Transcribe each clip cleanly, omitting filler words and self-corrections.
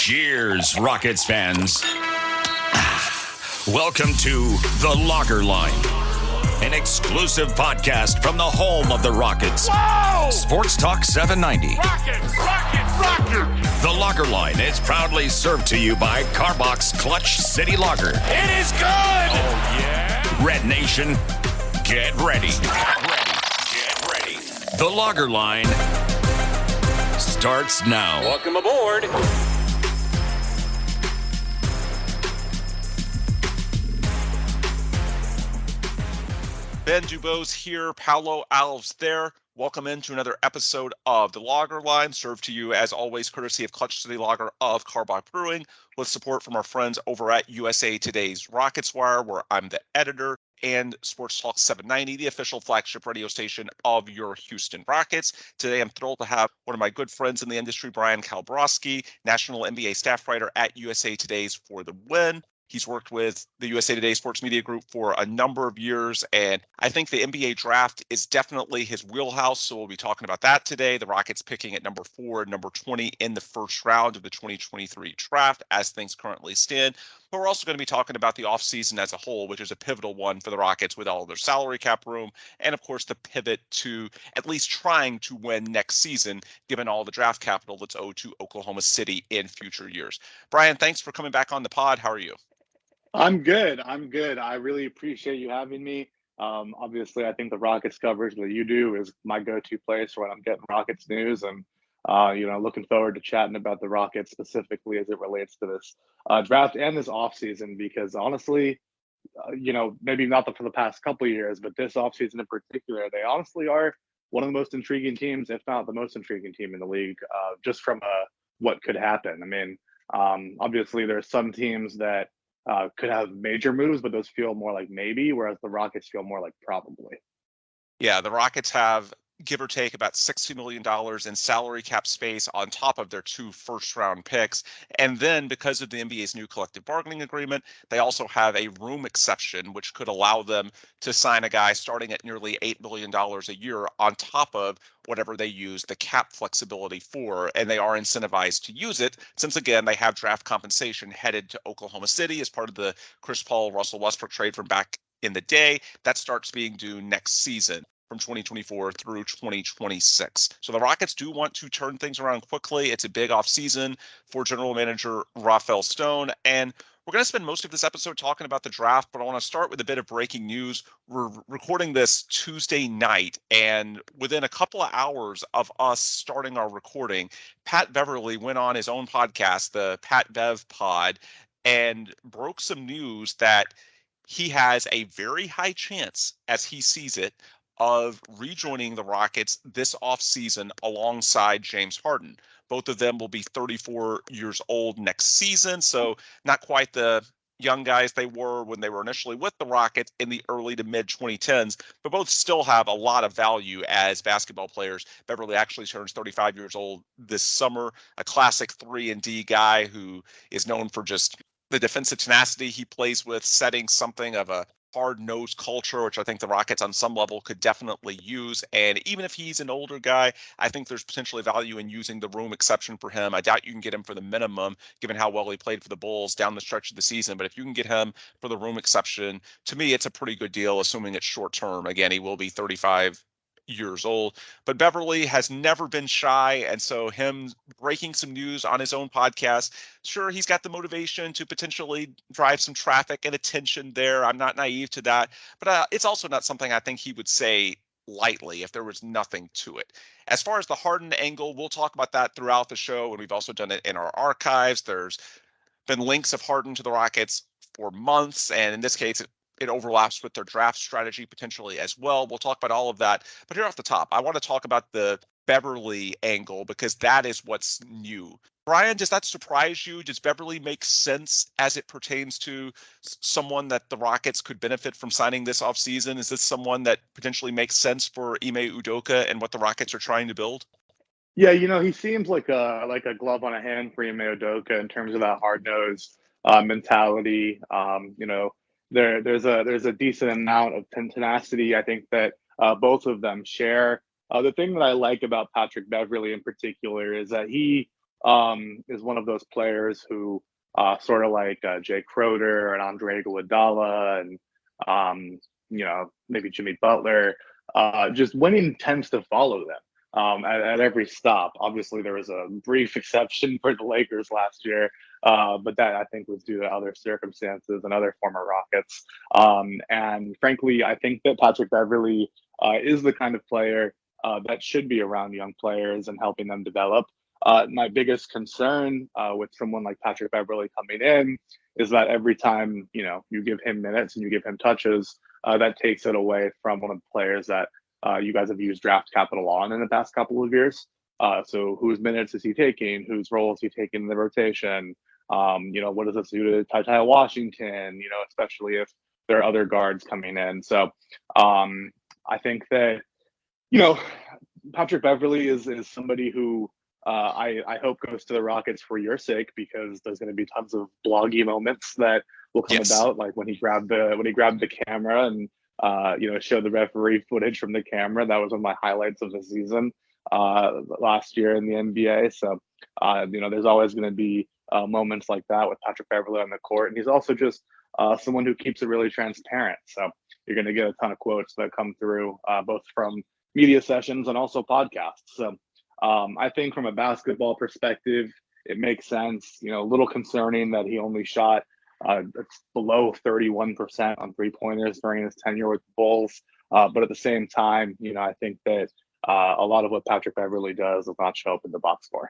Cheers, Rockets fans. Welcome to The Locker Line, an exclusive podcast from the home of the Rockets. Whoa! Sports Talk 790. Rockets! The Locker Line is proudly served to you by Carbox Clutch City Lager. It is good! Oh, yeah? Red Nation, get ready. Get ready. The Locker Line starts now. Welcome aboard. Ben Dubose here, Paolo Alves there. Welcome into another episode of The Lager Line, served to you as always courtesy of Clutch City Lager of Karbach Brewing, with support from our friends over at USA Today's Rockets Wire, where I'm the editor, and Sports Talk 790, the official flagship radio station of your Houston Rockets. Today, I'm thrilled to have one of my good friends in the industry, Bryan Kalbrosky, national NBA staff writer at USA Today's For the Win. He's worked with the USA Today Sports Media Group for a number of years, and I think the NBA draft is definitely his wheelhouse, so we'll be talking about that today. The Rockets picking at number 4 and number 20 in the first round of the 2023 draft as things currently stand. But we're also going to be talking about the offseason as a whole, which is a pivotal one for the Rockets with all of their salary cap room, and of course the pivot to at least trying to win next season, given all the draft capital that's owed to Oklahoma City in future years. Bryan, thanks for coming back on the pod. How are you? I'm good. I really appreciate you having me. Obviously, I think the Rockets coverage that you do is my go-to place when I'm getting Rockets news, and looking forward to chatting about the Rockets specifically as it relates to this draft and this offseason. Because honestly, maybe not for the past couple of years, but this offseason in particular, they honestly are one of the most intriguing teams, if not the most intriguing team in the league, just from what could happen. I mean, obviously, there's some teams that could have major moves, but those feel more like maybe, whereas the Rockets feel more like probably. Yeah, the Rockets have, give or take, about $60 million in salary cap space on top of their 2 first-round picks. And then because of the NBA's new collective bargaining agreement, they also have a room exception, which could allow them to sign a guy starting at nearly $8 million a year on top of whatever they use the cap flexibility for. And they are incentivized to use it since, again, they have draft compensation headed to Oklahoma City as part of the Chris Paul, Russell Westbrook trade from back in the day. That starts being due next season, from 2024 through 2026. So the Rockets do want to turn things around quickly. It's a big offseason for general manager Rafael Stone. And we're going to spend most of this episode talking about the draft, but I want to start with a bit of breaking news. We're recording this Tuesday night, and within a couple of hours of us starting our recording, Pat Beverly went on his own podcast, the Pat Bev Pod, and broke some news that he has a very high chance, as he sees it, of rejoining the Rockets this offseason alongside James Harden. Both of them will be 34 years old next season, so not quite the young guys they were when they were initially with the Rockets in the early to mid 2010s, but both still have a lot of value as basketball players. Beverly actually turns 35 years old this summer, a classic 3-and-D guy who is known for just the defensive tenacity he plays with, setting something of a hard-nosed culture, which I think the Rockets on some level could definitely use. And even if he's an older guy, I think there's potentially value in using the room exception for him. I doubt you can get him for the minimum, given how well he played for the Bulls down the stretch of the season. But if you can get him for the room exception, to me, it's a pretty good deal, assuming it's short-term. Again, he will be 35 years old, but Beverly has never been shy, and so him breaking some news on his own podcast, sure, he's got the motivation to potentially drive some traffic and attention there. I'm not naive to that, but it's also not something I think he would say lightly if there was nothing to it. As far as the Harden angle, we'll talk about that throughout the show, and we've also done it in our archives. There's been links of Harden to the Rockets for months, and in this case, it overlaps with their draft strategy potentially as well. We'll talk about all of that. But here off the top, I want to talk about the Beverly angle because that is what's new. Bryan, does that surprise you? Does Beverly make sense as it pertains to someone that the Rockets could benefit from signing this offseason? Is this someone that potentially makes sense for Ime Udoka and what the Rockets are trying to build? Yeah, he seems like a glove on a hand for Ime Udoka in terms of that hard-nosed mentality. There's a decent amount of tenacity, I think, that both of them share. The thing that I like about Patrick Beverly in particular is that he is one of those players who sort of like Jay Crowder and Andre Iguodala and maybe Jimmy Butler. Just winning tends to follow them at every stop. Obviously, there was a brief exception for the Lakers last year, but that I think was due to other circumstances and other former Rockets. And frankly, I think that Patrick Beverley is the kind of player that should be around young players and helping them develop. My biggest concern with someone like Patrick Beverley coming in is that every time you give him minutes and you give him touches, that takes it away from one of the players that you guys have used draft capital on in the past couple of years. So whose minutes is he taking? Whose role is he taking in the rotation? What does this do to Ty Washington? Especially if there are other guards coming in. So I think that Patrick Beverley is somebody who I hope goes to the Rockets for your sake, because there's going to be tons of bloggy moments that will come about, like when he grabbed the camera and showed the referee footage from the camera. That was one of my highlights of the season last year in the NBA. So there's always going to be moments like that with Patrick Beverley on the court, and he's also just someone who keeps it really transparent. So you're going to get a ton of quotes that come through both from media sessions and also podcasts. So I think from a basketball perspective, it makes sense. A little concerning that he only shot below 31% on 3-pointers during his tenure with the Bulls. But at the same time, I think that a lot of what Patrick Beverley does will not show up in the box score.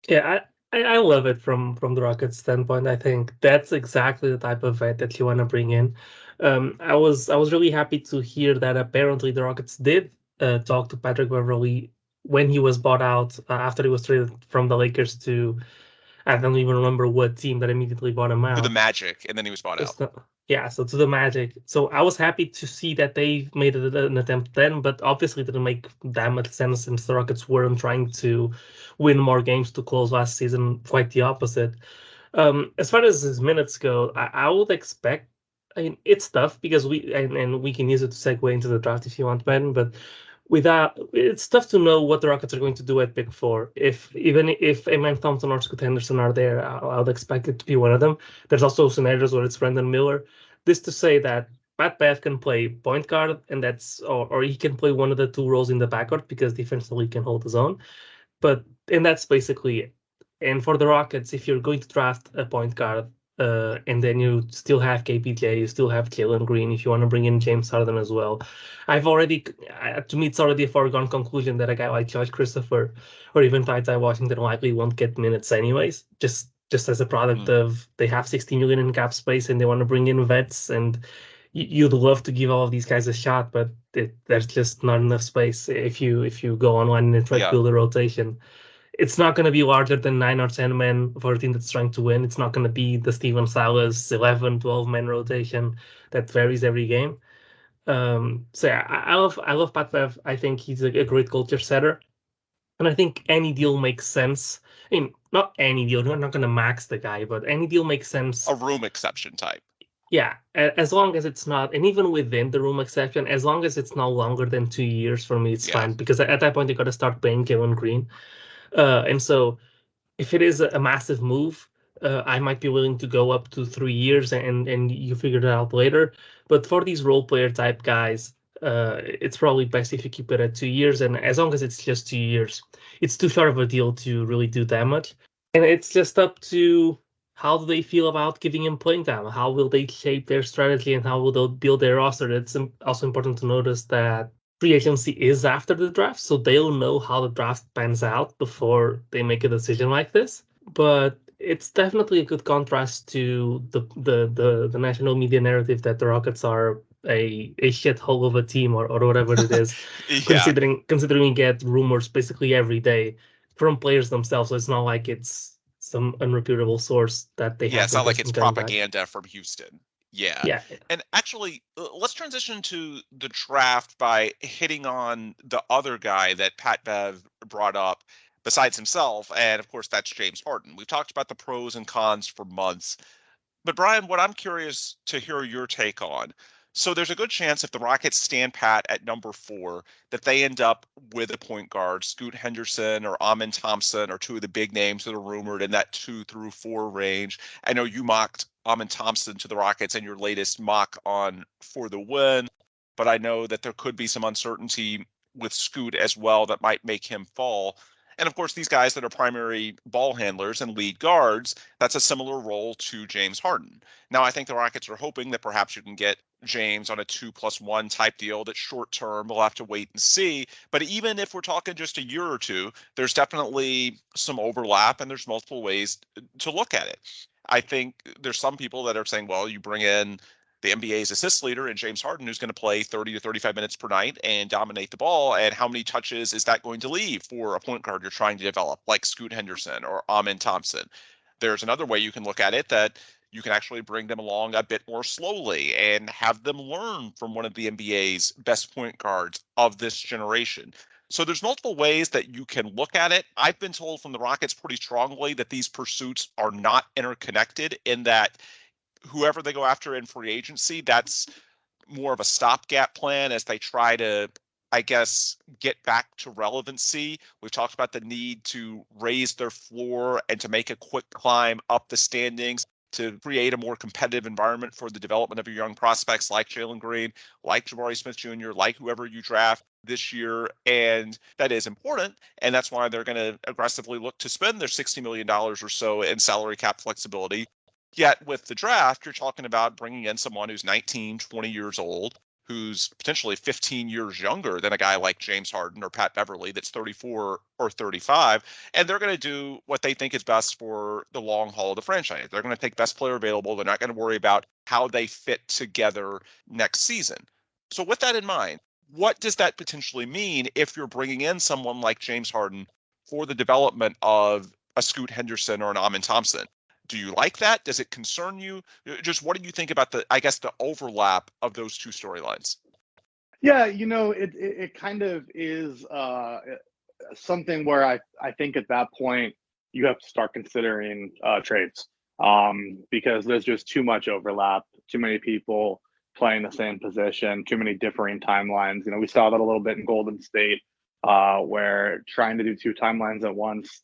Yeah, I love it from the Rockets standpoint. I think that's exactly the type of vet that you want to bring in. I was really happy to hear that apparently the Rockets did talk to Patrick Beverley when he was bought out after he was traded from the Lakers to, I don't even remember what team that immediately bought him out. To the Magic, and then he was bought out. So to the Magic. So I was happy to see that they made an attempt then, but obviously it didn't make that much sense since the Rockets weren't trying to win more games to close last season. Quite the opposite. As far as his minutes go, I would expect. I mean, it's tough because we can use it to segue into the draft if you want, Ben. But it's tough to know what the Rockets are going to do at pick 4. Even if Amen Thompson or Scoot Henderson are there, I would expect it to be one of them. There's also scenarios where it's Brandon Miller. This to say that Pat Bev can play point guard, and or he can play one of the two roles in the backcourt because defensively he can hold his own. And that's basically it. And for the Rockets, if you're going to draft a point guard, and then you still have KPJ, you still have Jalen Green, if you want to bring in James Harden as well. To me, it's already a foregone conclusion that a guy like Josh Christopher or even Ty Washington likely won't get minutes anyways, just as a product of they have $60 million in cap space and they want to bring in vets, and you'd love to give all of these guys a shot, but there's just not enough space if you go online and try to build a rotation. It's not going to be larger than 9 or 10 men for a team that's trying to win. It's not going to be the Steven Silas 11, 12-man rotation that varies every game. So yeah, I love Pat Bev. I think he's a great culture setter. And I think any deal makes sense. I mean, not any deal. We're not going to max the guy, but any deal makes sense. A room exception type. Yeah, as long as it's not, and even within the room exception, as long as it's not longer than 2 years, for me, it's fine. Because at that point, you got to start paying Jalen Green. And so if it is a massive move, I might be willing to go up to 3 years and you figure it out later. But for these role player type guys, it's probably best if you keep it at 2 years. And as long as it's just 2 years, it's too short of a deal to really do damage. And it's just up to how do they feel about giving him playing time? How will they shape their strategy and how will they build their roster? It's also important to notice that free agency is after the draft, so they'll know how the draft pans out before they make a decision like this. But it's definitely a good contrast to the national media narrative that the Rockets are a shithole of a team or whatever it is. Considering we get rumors basically every day from players themselves, so it's not like it's some unreputable source that they have. Yeah, it's not like it's propaganda from Houston. Yeah. And actually, let's transition to the draft by hitting on the other guy that Pat Bev brought up besides himself. And of course, that's James Harden. We've talked about the pros and cons for months. But Bryan, what I'm curious to hear your take on, So there's a good chance if the Rockets stand pat at number 4 that they end up with a point guard, Scoot Henderson or Amen Thompson, or two of the big names that are rumored in that 2 through 4 range. I know you mocked Amen Thompson to the Rockets in your latest mock on For the Win, but I know that there could be some uncertainty with Scoot as well that might make him fall. And of course, these guys that are primary ball handlers and lead guards, that's a similar role to James Harden. Now, I think the Rockets are hoping that perhaps you can get James on a 2+1 type deal that's short term. We'll have to wait and see. But even if we're talking just a year or two, there's definitely some overlap and there's multiple ways to look at it. I think there's some people that are saying, well, you bring in the NBA's assist leader in James Harden, who's going to play 30 to 35 minutes per night and dominate the ball. And how many touches is that going to leave for a point guard you're trying to develop, like Scoot Henderson or Amen Thompson? There's another way you can look at it, that you can actually bring them along a bit more slowly and have them learn from one of the NBA's best point guards of this generation. So there's multiple ways that you can look at it. I've been told from the Rockets pretty strongly that these pursuits are not interconnected, in that whoever they go after in free agency, that's more of a stopgap plan as they try to, I guess, get back to relevancy. We've talked about the need to raise their floor and to make a quick climb up the standings to create a more competitive environment for the development of your young prospects like Jalen Green, like Jabari Smith Jr., like whoever you draft this year. And that is important. And that's why they're going to aggressively look to spend their $60 million or so in salary cap flexibility. Yet with the draft, you're talking about bringing in someone who's 19, 20 years old, who's potentially 15 years younger than a guy like James Harden or Pat Beverly that's 34 or 35. And they're going to do what they think is best for the long haul of the franchise. They're going to take best player available. They're not going to worry about how they fit together next season. So with that in mind, what does that potentially mean if you're bringing in someone like James Harden for the development of a Scoot Henderson or an Amen Thompson? Do you like that? Does it concern you? Just what do you think about the overlap of those two storylines? Yeah, it kind of is something where I think at that point you have to start considering trades, because there's just too much overlap, too many people playing the same position, too many differing timelines. We saw that a little bit in Golden State, where trying to do two timelines at once,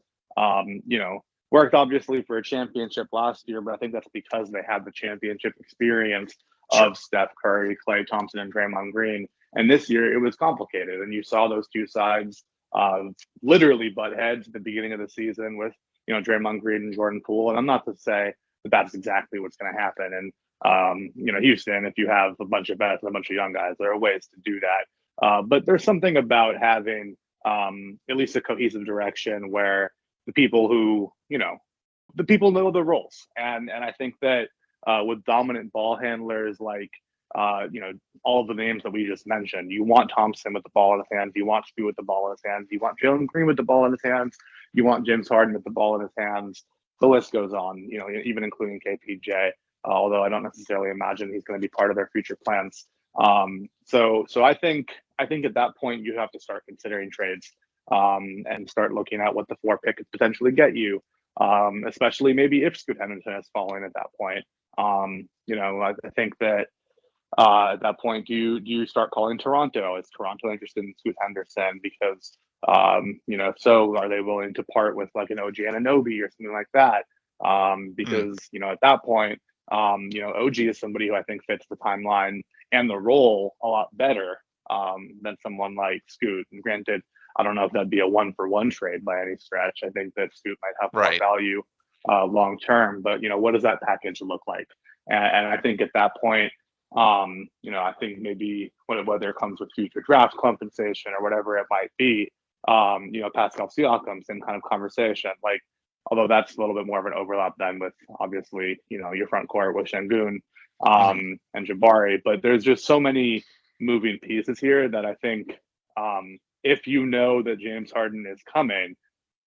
worked obviously for a championship last year, but I think that's because they had the championship experience of Steph Curry, Klay Thompson, and Draymond Green. And this year it was complicated, and you saw those two sides literally butt heads at the beginning of the season with Draymond Green and Jordan Poole. And I'm not to say that that's exactly what's going to happen. And Houston, if you have a bunch of vets and a bunch of young guys, there are ways to do that. But there's something about having at least a cohesive direction where the people know the roles. And I think that with dominant ball handlers like all of the names that we just mentioned, you want Thompson with the ball in his hands, you want Scoot with the ball in his hands, you want Jalen Green with the ball in his hands, you want James Harden with the ball in his hands. The list goes on, even including KPJ, although I don't necessarily imagine he's going to be part of their future plans. So I think at that point you have to start considering trades. And start looking at what the 4 pick could potentially get you, especially maybe if Scoot Henderson is falling at that point. I think that at that point, do you start calling Toronto? Is Toronto interested in Scoot Henderson? Because so are they willing to part with like an OG Anunoby or something like that? Because at that point, OG is somebody who I think fits the timeline and the role a lot better than someone like Scoot. And granted, I don't know if that'd be a 1-for-1 trade by any stretch. I think that Scoot might have more value long term, but what does that package look like? And I think at that point, I think maybe whether it comes with future draft compensation or whatever it might be, Pascal Siakam, same kind of conversation. Like, although that's a little bit more of an overlap than with obviously your front court with Şengün and Jabari, but there's just so many moving pieces here that I think. If you know that James Harden is coming,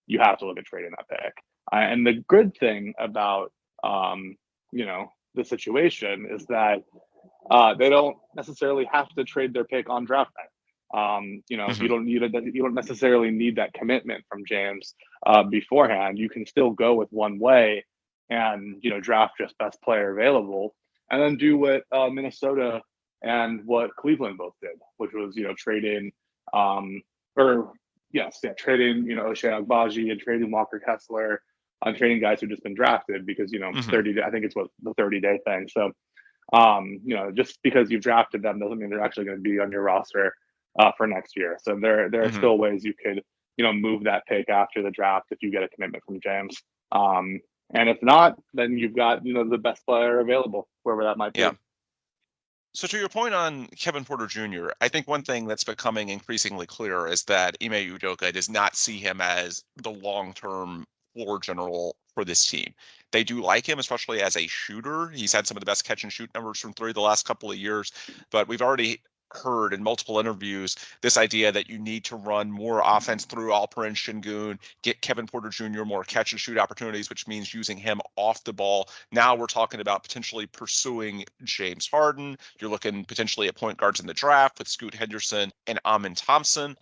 you have to look at trading that pick. And the good thing about, the situation is that they don't necessarily have to trade their pick on draft night. You don't necessarily need that commitment from James beforehand. You can still go with one way and draft just best player available, and then do what Minnesota and what Cleveland both did, which was, trading, trading, Ochai Agbaji and trading Walker Kessler, on trading guys who've just been drafted because, 30, I think it's what the 30-day thing. So, just because you've drafted them doesn't mean they're actually going to be on your roster for next year. So there are still ways you could, move that pick after the draft if you get a commitment from James. And if not, then you've got, the best player available, wherever that might be. Yeah. So to your point on Kevin Porter Jr., I think one thing that's becoming increasingly clear is that Ime Udoka does not see him as the long-term floor general for this team. They do like him, especially as a shooter. He's had some of the best catch and shoot numbers from three the last couple of years, but we've already heard in multiple interviews this idea that you need to run more offense through Alperen Şengün, get Kevin Porter Jr. more catch and shoot opportunities, which means using him off the ball. Now we're talking about potentially pursuing James Harden. You're looking potentially at point guards in the draft with Scoot Henderson and Amen Thompson.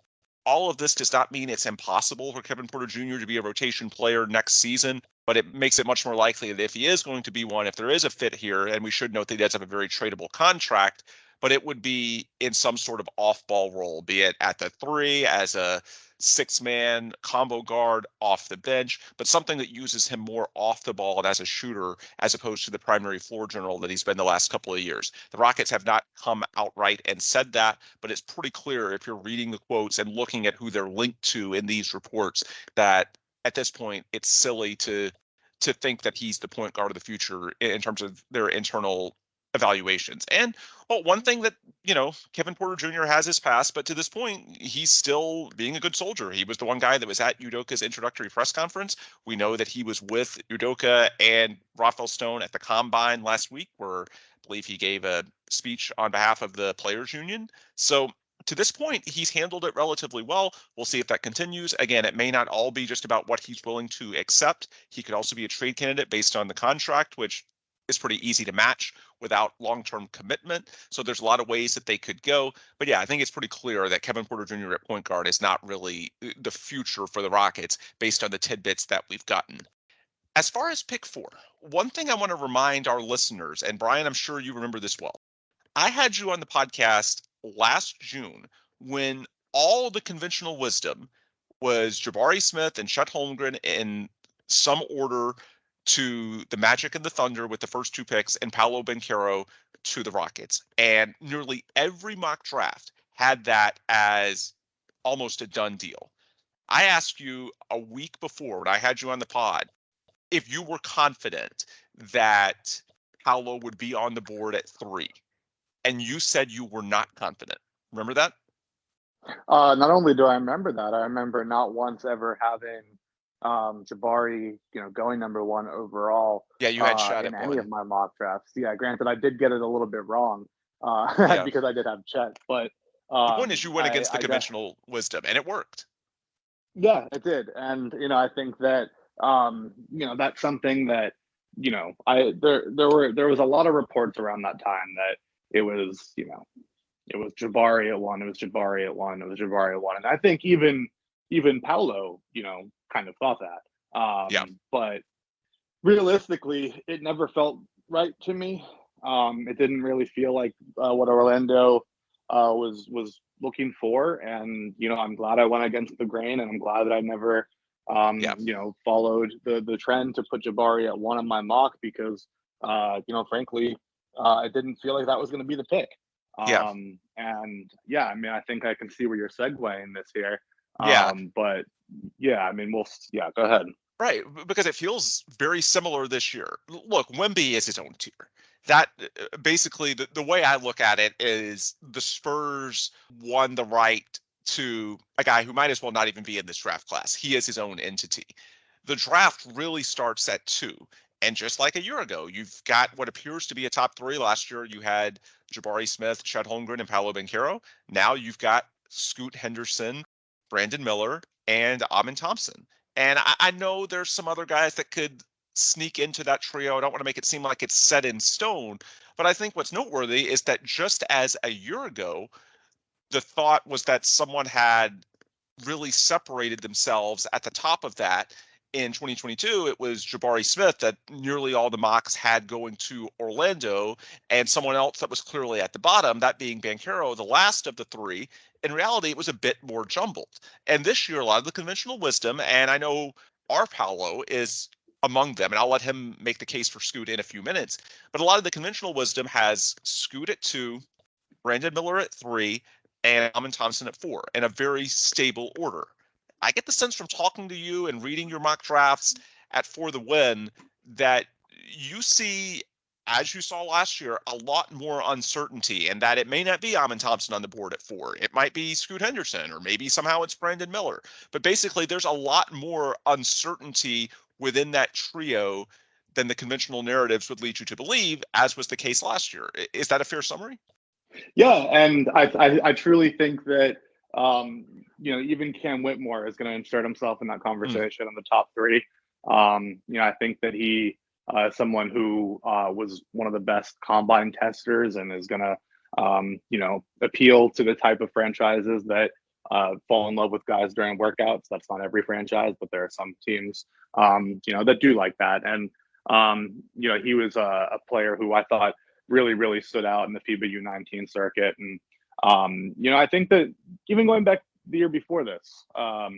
All of this does not mean it's impossible for Kevin Porter Jr. to be a rotation player next season, but it makes it much more likely that if he is going to be one, if there is a fit here, and we should note that he does have a very tradable contract, but it would be in some sort of off-ball role, be it at the three, as a six-man combo guard off the bench, but something that uses him more off the ball and as a shooter, as opposed to the primary floor general that he's been the last couple of years. The Rockets have not come outright and said that, but it's pretty clear if you're reading the quotes and looking at who they're linked to in these reports that at this point it's silly to think that he's the point guard of the future in terms of their internal evaluations. And one thing that, Kevin Porter Jr. has his past, but to this point, he's still being a good soldier. He was the one guy that was at Udoka's introductory press conference. We know that he was with Udoka and Rafael Stone at the Combine last week, where I believe he gave a speech on behalf of the Players Union. So to this point, he's handled it relatively well. We'll see if that continues. Again, it may not all be just about what he's willing to accept. He could also be a trade candidate based on the contract, which is pretty easy to match without long-term commitment. So there's a lot of ways that they could go. But yeah, I think it's pretty clear that Kevin Porter Jr. at point guard is not really the future for the Rockets based on the tidbits that we've gotten. As far as pick 4, one thing I want to remind our listeners, and Bryan, I'm sure you remember this well. I had you on the podcast last June when all the conventional wisdom was Jabari Smith and Chet Holmgren in some order to the Magic and the Thunder with the first 2 picks, and Paolo Banchero to the Rockets. And nearly every mock draft had that as almost a done deal. I asked you a week before when I had you on the pod if you were confident that Paolo would be on the board at 3. And you said you were not confident. Remember that? Not only do I remember that, I remember not once ever having Jabari, going number 1 overall. Yeah, you had shot in at any one of my mock drafts. Yeah, granted, I did get it a little bit wrong because I did have Chet. But the point is, you went against the conventional wisdom, and it worked. Yeah, it did, and I think that that's something that there was a lot of reports around that time that it was it was Jabari at 1, it was Jabari at 1, it was Jabari at 1, and I think even Paolo kind of thought that. But realistically, it never felt right to me. It didn't really feel like what Orlando was looking for, and I'm glad I went against the grain, and I'm glad that I never followed the trend to put Jabari at 1 on my mock because frankly it didn't feel like that was going to be the pick. And I think I can see where you're segueing this here. But go ahead. Right, because it feels very similar this year. Look, Wemby is his own tier. That basically the way I look at it is the Spurs won the right to a guy who might as well not even be in this draft class. He is his own entity. The draft really starts at 2. And just like a year ago, you've got what appears to be a top 3. Last year, you had Jabari Smith, Chet Holmgren, and Paolo Banchero. Now you've got Scoot Henderson, Brandon Miller, and Amen Thompson. And I know there's some other guys that could sneak into that trio. I don't want to make it seem like it's set in stone, but I think what's noteworthy is that just as a year ago, the thought was that someone had really separated themselves at the top of that in 2022, it was Jabari Smith that nearly all the mocks had going to Orlando, and someone else that was clearly at the bottom, that being Banchero, the last of the three. In reality, it was a bit more jumbled. And this year, a lot of the conventional wisdom, and I know our Paolo is among them, and I'll let him make the case for Scoot in a few minutes, but a lot of the conventional wisdom has Scoot at 2, Brandon Miller at 3, and Amen Thompson at 4, in a very stable order. I get the sense from talking to you and reading your mock drafts at For the Win that you see, as you saw last year, a lot more uncertainty, and that it may not be Amen Thompson on the board at 4. It might be Scoot Henderson, or maybe somehow it's Brandon Miller. But basically, there's a lot more uncertainty within that trio than the conventional narratives would lead you to believe, as was the case last year. Is that a fair summary? Yeah, and I truly think that even Cam Whitmore is going to insert himself in that conversation in the top 3. I think that he is someone who was one of the best combine testers and is going to appeal to the type of franchises that fall in love with guys during workouts. That's not every franchise, but there are some teams that do like that. And he was a player who I thought really stood out in the FIBA U19 circuit. And I think that even going back the year before this, I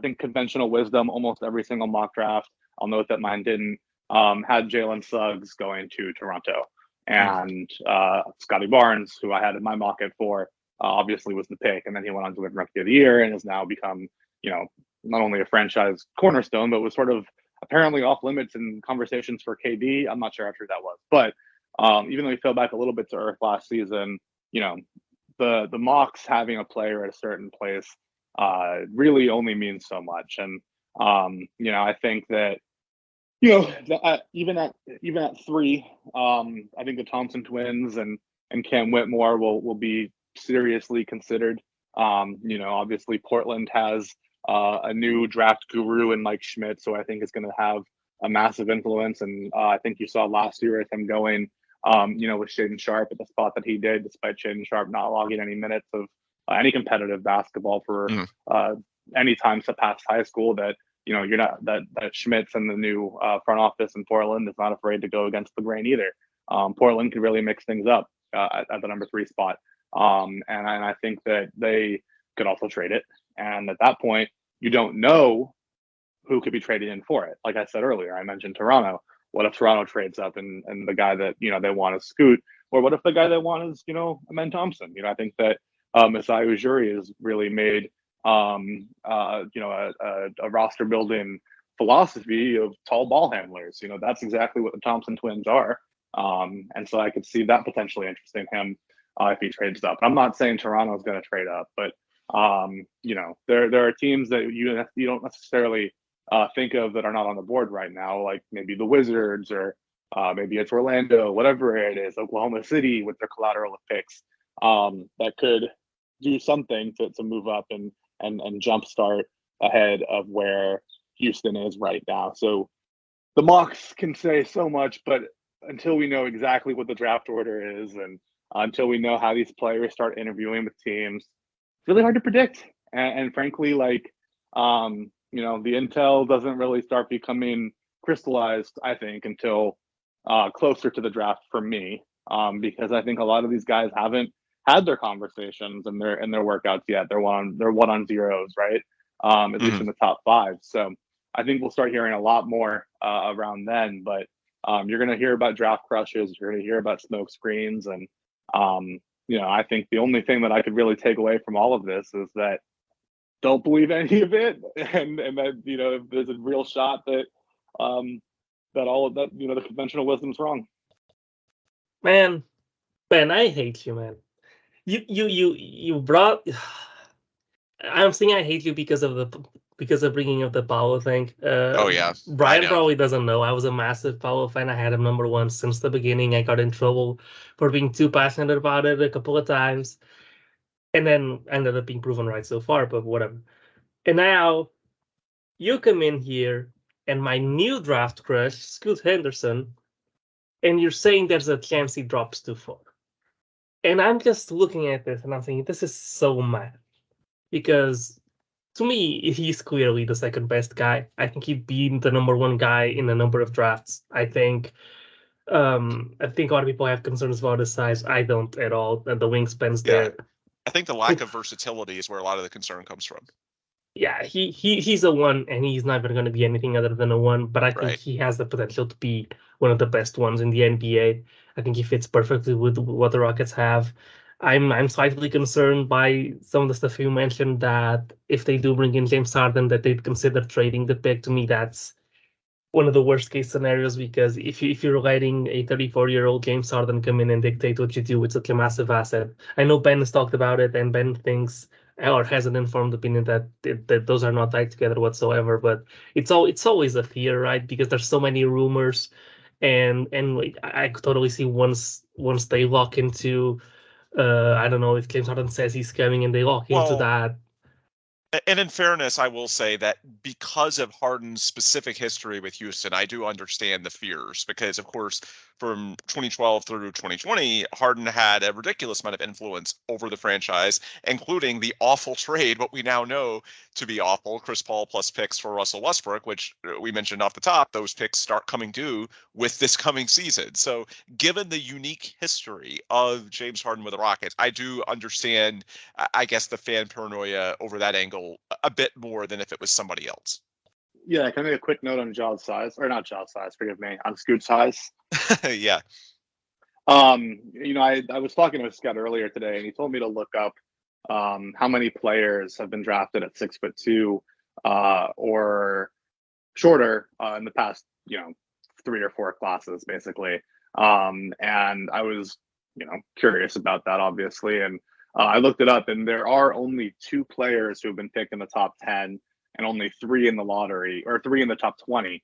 think conventional wisdom, almost every single mock draft, I'll note that mine didn't, had Jalen Suggs going to Toronto. And Scotty Barnes, who I had in my mock at 4, obviously was the pick. And then he went on to win Rookie of the Year and has now become, not only a franchise cornerstone, but was sort of apparently off limits in conversations for KD. I'm not sure how true that was. But even though he fell back a little bit to earth last season, the mocks having a player at a certain place really only means so much. And I think that even at 3, I think the Thompson twins and Cam Whitmore will be seriously considered. Obviously Portland has a new draft guru in Mike Schmidt, so I think it's going to have a massive influence. And I think you saw last year with him going with Shaedon Sharpe at the spot that he did, despite Shaedon Sharpe not logging any minutes of any competitive basketball for any time past high school, that you're not that Schmitz and the new front office in Portland is not afraid to go against the grain either. Portland could really mix things up at the number 3 spot, and I think that they could also trade it. And at that point, you don't know who could be traded in for it. Like I said earlier, I mentioned Toronto. What if Toronto trades up and the guy that they want is Scoot, or what if the guy they want is Amen Thompson? I think that Masai Ujiri has really made a roster building philosophy of tall ball handlers. That's exactly what the Thompson twins are, and so I could see that potentially interesting him if he trades up. I'm not saying Toronto is going to trade up, but there are teams that you don't necessarily think of that are not on the board right now, like maybe the Wizards or maybe it's Orlando, whatever it is, Oklahoma City with their collateral of picks, that could do something to move up and jumpstart ahead of where Houston is right now. So the mocks can say so much, but until we know exactly what the draft order is and until we know how these players start interviewing with teams, it's really hard to predict. And frankly, the intel doesn't really start becoming crystallized, I think, until closer to the draft for me, because I think a lot of these guys haven't had their conversations and their workouts yet. They're one on zeros, right? At least in the top 5. So I think we'll start hearing a lot more around then. But you're going to hear about draft crushes. You're going to hear about smoke screens, and I think the only thing that I could really take away from all of this is that don't believe any of it, and that if there's a real shot that that all of that the conventional wisdom's wrong. Man, Ben, I hate you, man. You brought. I'm saying I hate you because of bringing up the Paolo thing. Oh yeah, Bryan probably doesn't know I was a massive Paolo fan. I had him number 1 since the beginning. I got in trouble for being too passionate about it a couple of times, and then ended up being proven right so far. But whatever. And now you come in here and my new draft crush, Scoot Henderson, and you're saying there's a chance he drops too far. And I'm just looking at this and I'm thinking, this is so mad. Because To me, he's clearly the second best guy. I think he'd be the number one guy in a number of drafts. I think a lot of people have concerns about his size. I don't at all. And the wingspan's Yeah. there. I think the lack of versatility is where a lot of the concern comes from. Yeah, he's a one, and he's never going to be anything other than a one. But I think Right. he has the potential to be one of the best ones in the NBA. I think he fits perfectly with what the Rockets have. I'm slightly concerned by some of the stuff you mentioned, that if they do bring in James Harden, that they'd consider trading the pick. To me, that's one of the worst case scenarios, because if you're letting a 34-year-old James Harden come in and dictate what you do with such a massive asset. I know Ben has talked about it, and Ben thinks, or has an informed opinion, that those are not tied together whatsoever. But it's always a fear, right? Because there's so many rumors, and like, I could totally see once they lock into, I don't know, if James Harden says he's coming and they lock into Well, that. and in fairness, I will say that because of Harden's specific history with Houston, I do understand the fears, because, of course, from 2012 through 2020, Harden had a ridiculous amount of influence over the franchise, including the awful trade, what we now know to be awful, Chris Paul plus picks for Russell Westbrook, which we mentioned off the top. Those picks start coming due with this coming season. So given the unique history of James Harden with the Rockets, I do understand, I guess, the fan paranoia over that angle a bit more than if it was somebody else. Yeah, can I make a quick note on Jaw's size, or not Jaw's size? Forgive me, on Scoot's size. Yeah. I was talking to Scott earlier today, and he told me to look up how many players have been drafted at 6'2" or shorter in the past, 3 or 4 classes, basically. And I was, curious about that, obviously, and I looked it up, and there are only 2 players who have been picked in the top 10, and only 3 in the lottery, or 3 in the top 20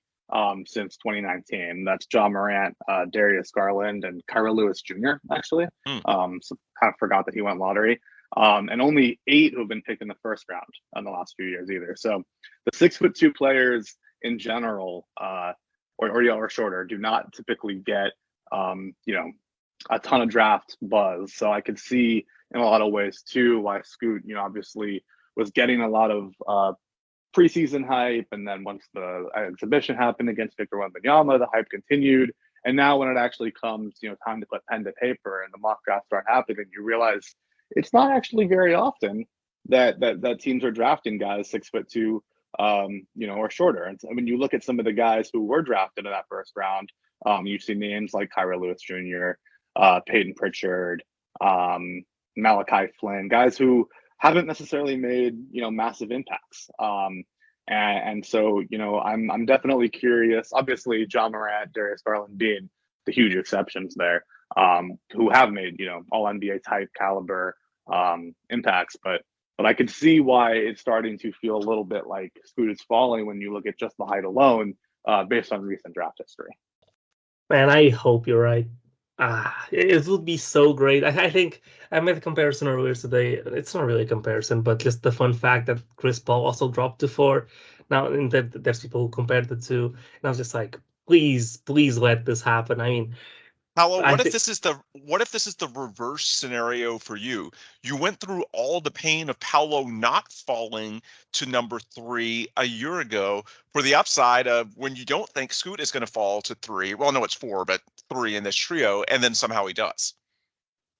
since 2019. That's John Morant, Darius Garland, and Kyra Lewis Jr. Actually, so kind of forgot that he went lottery. And only 8 who have been picked in the first round in the last few years either. So the 6'2" players in general, or shorter, do not typically get a ton of draft buzz. So I could see in a lot of ways too why Scoot, obviously was getting a lot of preseason hype, and then once the exhibition happened against Victor Wembanyama, the hype continued. And now when it actually comes, time to put pen to paper and the mock drafts start happening, you realize it's not actually very often that teams are drafting guys 6'2", or shorter. And when you look at some of the guys who were drafted in that first round, you see names like Kyra Lewis Jr., Peyton Pritchard, Malachi Flynn, guys who haven't necessarily made massive impacts. And so I'm definitely curious. Obviously, John Morant, Darius Garland being the huge exceptions there, who have made all NBA type caliber impacts. But I could see why it's starting to feel a little bit like Scoot is falling when you look at just the height alone, based on recent draft history. Man, I hope you're right. It would be so great. I think I made a comparison earlier today. It's not really a comparison, but just the fun fact that Chris Paul also dropped to 4. Now, and there's people who compared the two, and I was just like, please let this happen. I mean, Paolo, what if this is the reverse scenario for you? You went through all the pain of Paolo not falling to number 3 a year ago for the upside of when you don't think Scoot is going to fall to 3. Well, no, it's 4, but 3 in this trio, and then somehow he does.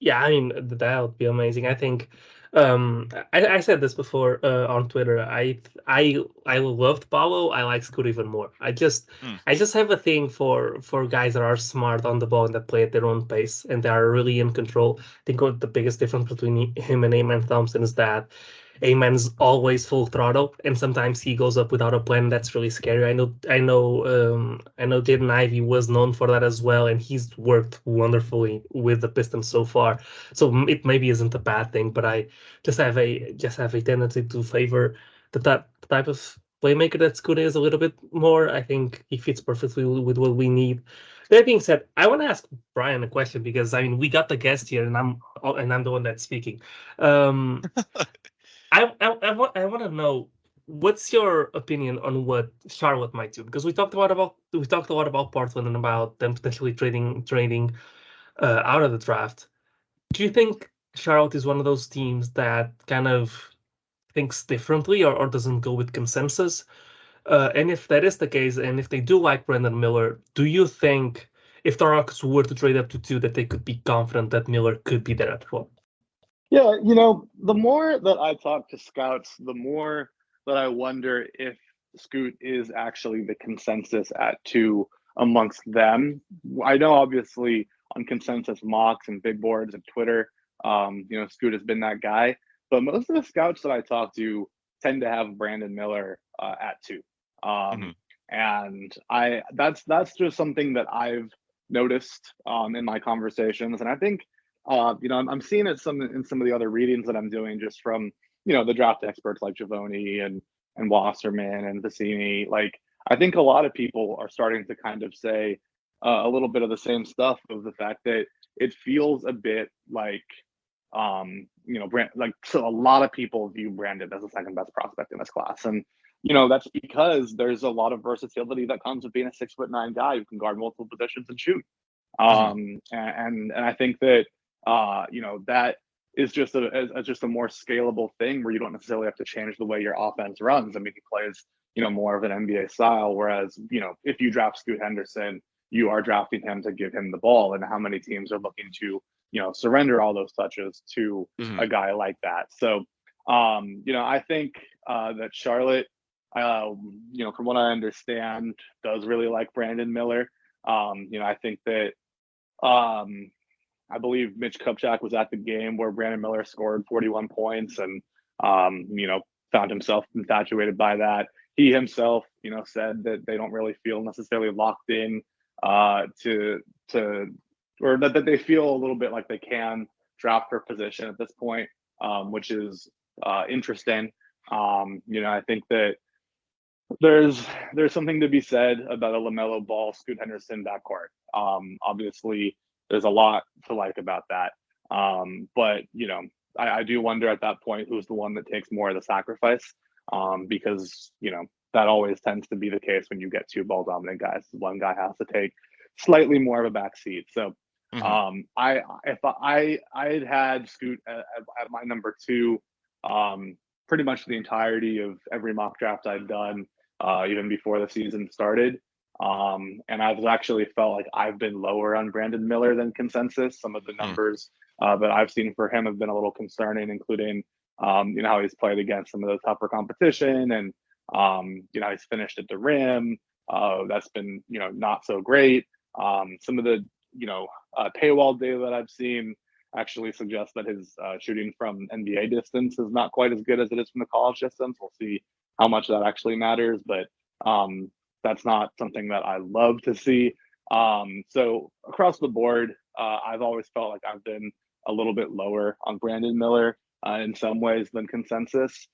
Yeah, I mean, that would be amazing. I think I said this before on Twitter. I loved Paulo. I like Scoot even more. I just have a thing for guys that are smart on the ball and that play at their own pace and they are really in control. I think what the biggest difference between him and Amen Thompson is that Amen's always full throttle, and sometimes he goes up without a plan. That's really scary. I know. Jaden Ivey was known for that as well, and he's worked wonderfully with the Pistons so far. So it maybe isn't a bad thing, but I just have a tendency to favor the type of playmaker that Scoot is a little bit more. I think he fits perfectly with what we need. That being said, I want to ask Bryan a question, because I mean we got the guest here, and I'm the one that's speaking. I want to know, what's your opinion on what Charlotte might do, because we talked a lot about Portland and about them potentially trading out of the draft. Do you think Charlotte is one of those teams that kind of thinks differently or doesn't go with consensus. And if that is the case, and if they do like Brandon Miller, do you think if the Rockets were to trade up to 2, that they could be confident that Miller could be there at 12? Yeah, the more that I talk to scouts, the more that I wonder if Scoot is actually the consensus at 2 amongst them. I know obviously on consensus mocks and big boards and Twitter, Scoot has been that guy. But most of the scouts that I talk to tend to have Brandon Miller at 2. And that's just something that I've noticed in my conversations. And I think I'm seeing it in some of the other readings that I'm doing just from, the draft experts like Javoni and Wasserman and Vicini. Like, I think a lot of people are starting to kind of say a little bit of the same stuff of the fact that it feels a bit like, so a lot of people view Brandon as the second best prospect in this class. And, that's because there's a lot of versatility that comes with being a 6'9" guy who can guard multiple positions and shoot. And I think that, that is just a more scalable thing where you don't necessarily have to change the way your offense runs. I mean, he plays, more of an NBA style. Whereas, if you draft Scoot Henderson, you are drafting him to give him the ball. And how many teams are looking to, surrender all those touches to a guy like that. So, I think that Charlotte, from what I understand, does really like Brandon Miller. I think that I believe Mitch Kupchak was at the game where Brandon Miller scored 41 points and, found himself infatuated by that. He himself, said that they don't really feel necessarily locked in or that they feel a little bit like they can draft for position at this point, which is interesting. I think that there's something to be said about a LaMelo Ball, Scoot Henderson backcourt. Obviously, there's a lot to like about that. But I do wonder at that point who's the one that takes more of the sacrifice, because that always tends to be the case when you get 2 ball dominant guys. One guy has to take slightly more of a back seat. So if I had Scoot at my number 2, pretty much the entirety of every mock draft I'd done, even before the season started. And I've actually felt like I've been lower on Brandon Miller than consensus. Some of the numbers that I've seen for him have been a little concerning, including, how he's played against some of the tougher competition and, he's finished at the rim. That's been, not so great. Some of the, paywall data that I've seen actually suggests that his shooting from NBA distance is not quite as good as it is from the college distance. We'll see how much that actually matters, but that's not something that I love to see. So across the board, I've always felt like I've been a little bit lower on Brandon Miller in some ways than consensus,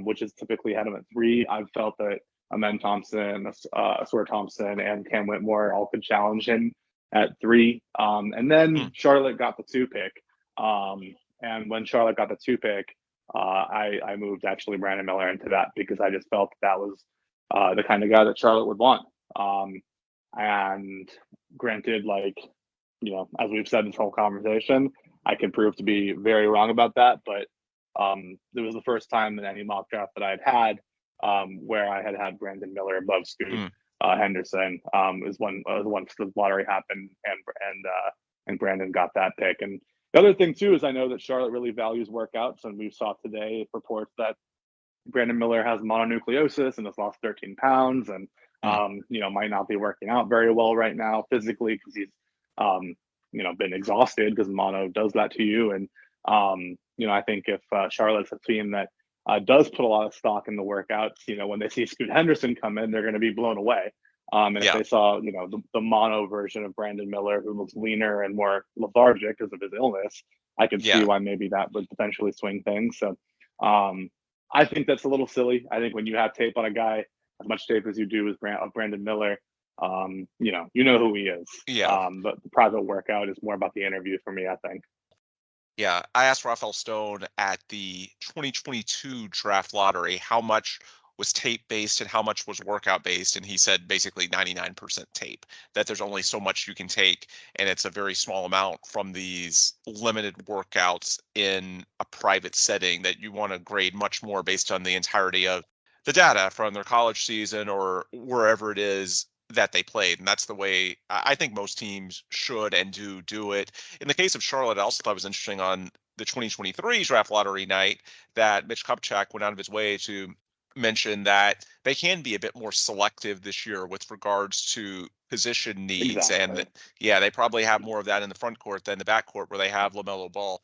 which is typically had him at 3. I've felt that Amen Thompson, Ausar Thompson, and Cam Whitmore all could challenge him at 3. And then Charlotte got the 2 pick. And when Charlotte got the 2 pick, I moved actually Brandon Miller into that because I just felt that was the kind of guy that Charlotte would want. And granted, as we've said this whole conversation, I could prove to be very wrong about that, but it was the first time in any mock draft that I'd had where I had Brandon Miller above Scoot Henderson. Is once the lottery happened and Brandon got that pick. And the other thing too is I know that Charlotte really values workouts, and we saw today reports that Brandon Miller has mononucleosis and has lost 13 pounds and might not be working out very well right now physically because he's been exhausted because mono does that to you. And I think if Charlotte's a team that does put a lot of stock in the workouts, when they see Scoot Henderson come in, they're going to be blown away. And if they saw, the mono version of Brandon Miller, who looks leaner and more lethargic because of his illness, I could see why maybe that would potentially swing things. So I think that's a little silly. I think when you have tape on a guy, as much tape as you do with Brandon Miller, you know who he is. But the private workout is more about the interview for me, I think. Yeah, I asked Rafael Stone at the 2022 draft lottery how much was tape based and how much was workout based. And he said basically 99% tape, that there's only so much you can take. And it's a very small amount from these limited workouts in a private setting, that you want to grade much more based on the entirety of the data from their college season or wherever it is that they played. And that's the way I think most teams should and do it. In the case of Charlotte, I also thought it was interesting on the 2023 draft lottery night that Mitch Kupchak went out of his way to mention that they can be a bit more selective this year with regards to position needs. Exactly. And yeah, they probably have more of that in the front court than the back court, where they have LaMelo Ball.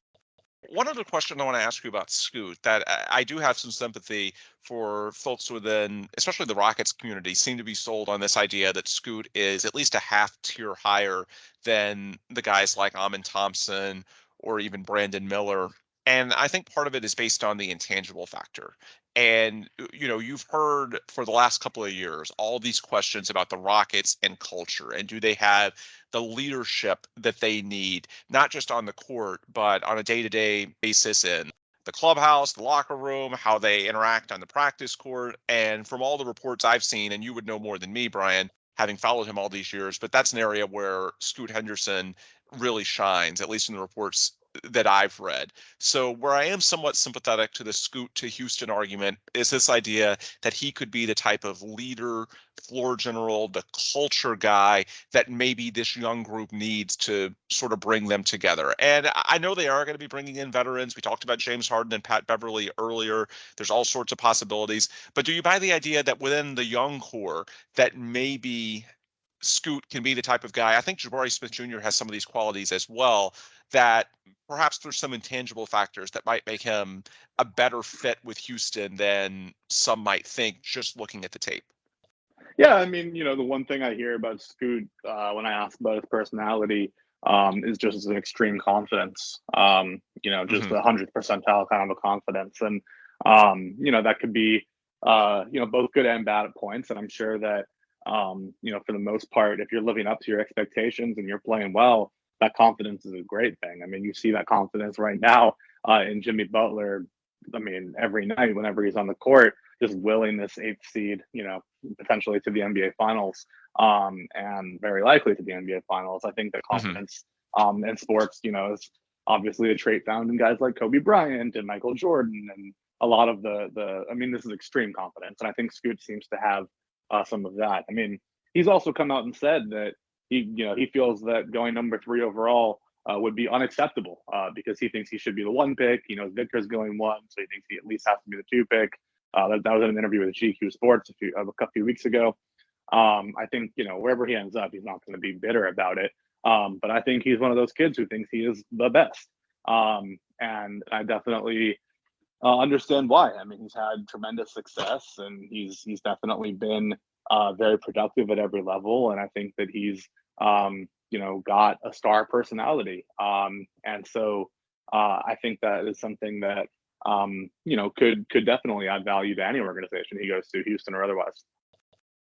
One other question I want to ask you about Scoot, that I do have some sympathy for folks within, especially the Rockets community, seem to be sold on this idea that Scoot is at least a half tier higher than the guys like Amen Thompson or even Brandon Miller. And I think part of it is based on the intangible factor. And, you've heard for the last couple of years all these questions about the Rockets and culture, and do they have the leadership that they need, not just on the court, but on a day-to-day basis in the clubhouse, the locker room, how they interact on the practice court. And from all the reports I've seen, and you would know more than me, Bryan, having followed him all these years, but that's an area where Scoot Henderson really shines, at least in the reports that I've read. So where I am somewhat sympathetic to the Scoot to Houston argument is this idea that he could be the type of leader, floor general, the culture guy that maybe this young group needs to sort of bring them together. And I know they are going to be bringing in veterans. We talked about James Harden and Pat Beverly earlier. There's all sorts of possibilities. But do you buy the idea that within the young core that maybe Scoot can be the type of guy? I think Jabari Smith Jr. has some of these qualities as well, that perhaps there's some intangible factors that might make him a better fit with Houston than some might think just looking at the tape. Yeah, I mean, the one thing I hear about Scoot when I ask about his personality is just an extreme confidence. Just Mhm. the 100th percentile kind of a confidence, and that could be both good and bad at points. And I'm sure that for the most part, if you're living up to your expectations and you're playing well, that confidence is a great thing. I mean, you see that confidence right now in Jimmy Butler. I mean, every night whenever he's on the court, just willing this eighth seed, potentially to the NBA Finals, and very likely to the NBA Finals. I think that Mhm. confidence in sports, is obviously a trait found in guys like Kobe Bryant and Michael Jordan, and a lot of the. I mean, this is extreme confidence, and I think Scoot seems to have some of that. I mean, he's also come out and said that he feels that going number 3 overall would be unacceptable because he thinks he should be the 1 pick. He knows Victor's going 1, so he thinks he at least has to be the 2 pick. That was in an interview with GQ Sports a few weeks ago. I think wherever he ends up, he's not going to be bitter about it. But I think he's one of those kids who thinks he is the best, and I definitely understand why. I mean, he's had tremendous success, and he's definitely been very productive at every level. And I think that he's got a star personality, and so I think that is something that could definitely add value to any organization he goes to, Houston or otherwise.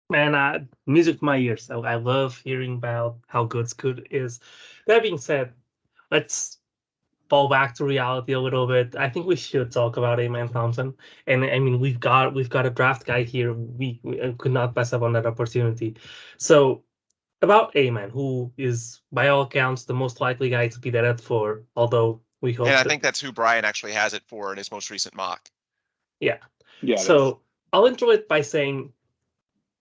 Man, music to my ears. So I love hearing about how good Scoot is. That being said, let's fall back to reality a little bit. I think we should talk about Amen Thompson. And I mean, we've got a draft guide here. We could not pass up on that opportunity. So about Amen, who is by all accounts the most likely guy to be that at 4, although we hope And I that, think that's who Bryan actually has it for in his most recent mock. yeah. Yeah. So I'll intro it by saying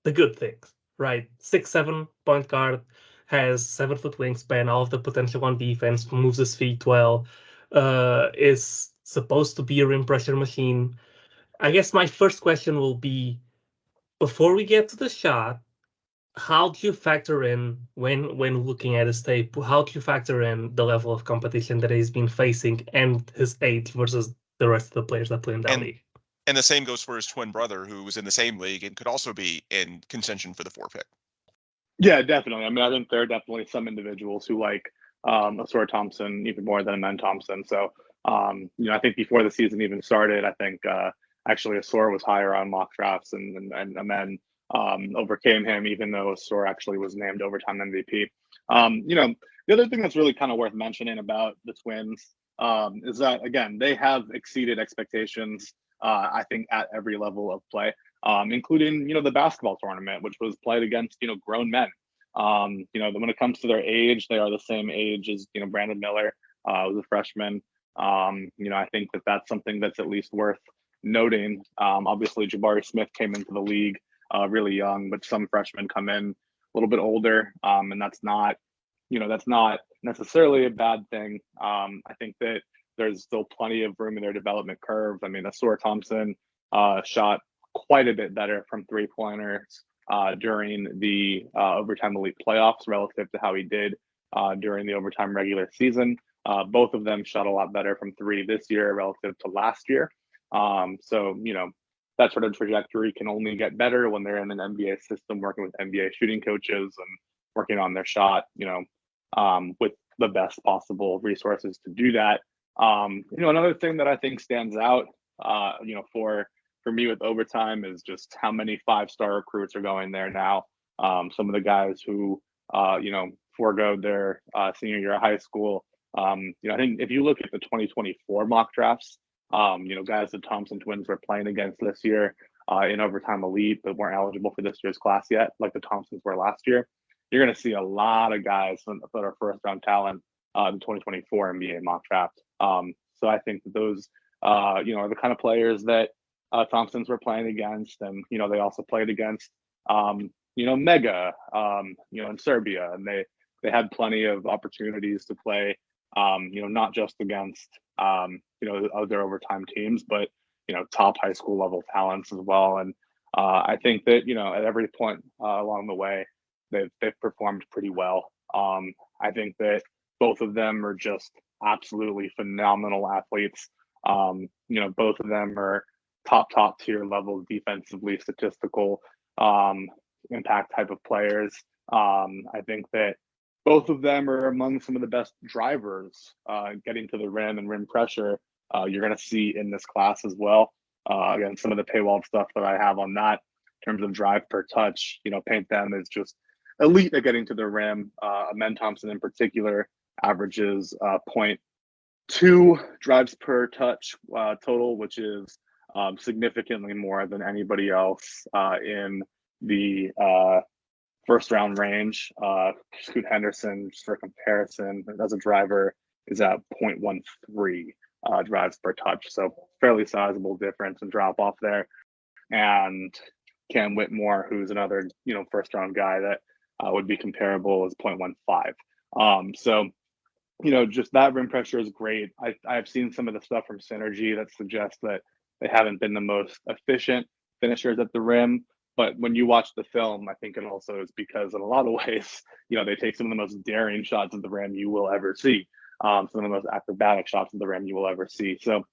the good things, right? 6'7" point guard, has 7-foot wingspan, all of the potential on defense, moves his feet well, is supposed to be a rim pressure machine. I guess my first question will be, before we get to the shot, how do you factor in when looking at his tape? How do you factor in the level of competition that he's been facing and his age versus the rest of the players that play in that And league? and the same goes for his twin brother, who was in the same league and could also be in contention for the 4 pick. Yeah, definitely. I mean, I think there are definitely some individuals who like Ausar Thompson even more than Amen Thompson. So, I think before the season even started, I think actually Ausar was higher on mock drafts, and Amen overcame him, even though Ausar actually was named overtime MVP. The other thing that's really kind of worth mentioning about the Twins is that, again, they have exceeded expectations, I think, at every level of play. including, the basketball tournament, which was played against, grown men. When it comes to their age, they are the same age as, Brandon Miller was a freshman. I think that that's something that's at least worth noting. Obviously, Jabari Smith came into the league really young, but some freshmen come in a little bit older, and that's not necessarily a bad thing. I think that there's still plenty of room in their development curve. I mean, Ausar Thompson shot quite a bit better from three-pointers during the Overtime Elite playoffs relative to how he did during the Overtime regular season. Both of them shot a lot better from three this year relative to last year. So, that sort of trajectory can only get better when they're in an NBA system, working with NBA shooting coaches and working on their shot, with the best possible resources to do that. Another thing that I think stands out, for me with Overtime is just how many 5-star recruits are going there now. Some of the guys who, forgoed their senior year of high school. I think if you look at the 2024 mock drafts, guys the Thompson twins were playing against this year in Overtime Elite, but weren't eligible for this year's class yet, like the Thompsons were last year. You're going to see a lot of guys that are first-round talent in the 2024 NBA mock draft. So I think that those, are the kind of players that Thompsons were playing against, and they also played against, Mega, in Serbia, and they had plenty of opportunities to play, not just against, other Overtime teams, but top high school level talents as well. And I think that at every point along the way, they've performed pretty well. I think that both of them are just absolutely phenomenal athletes. Both of them are top tier level defensively statistical impact type of players. I think that both of them are among some of the best drivers getting to the rim and rim pressure you're going to see in this class as well. Again, some of the paywall stuff that I have on that in terms of drive per touch, paint them as just elite at getting to the rim. Amen Thompson in particular averages 0.2 drives per touch total, which is significantly more than anybody else in the first round range. Scoot Henderson, just for comparison, as a driver, is at 0.13 drives per touch. So fairly sizable difference and drop off there. And Cam Whitmore, who's another, first round guy that would be comparable, is 0.15. So, just that rim pressure is great. I've seen some of the stuff from Synergy that suggests that they haven't been the most efficient finishers at the rim. But when you watch the film, I think it also is because in a lot of ways, they take some of the most daring shots at the rim you will ever see. Some of the most acrobatic shots at the rim you will ever see. So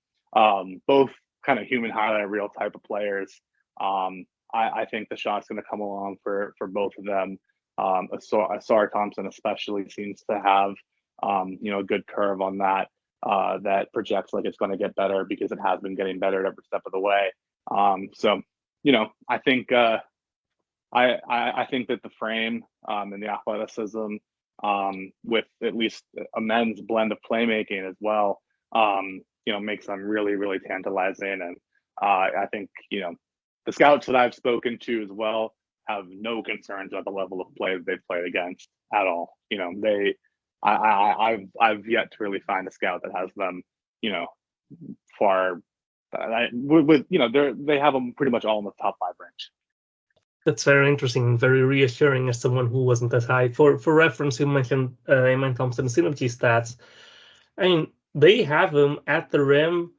both kind of human highlight reel type of players. I think the shot's going to come along for both of them. Ausar Thompson especially seems to have, a good curve on that that projects like it's going to get better because it has been getting better at every step of the way. So, I think I think that the frame and the athleticism with at least a men's blend of playmaking as well, makes them really, really tantalizing. And I think, the scouts that I've spoken to as well have no concerns about the level of play that they've played against at all. I've yet to really find a scout that has them, far they have them pretty much all in the top 5 range. That's very interesting and very reassuring as someone who wasn't that high. For reference, you mentioned Amen Thompson synergy stats. I mean, they have him at the rim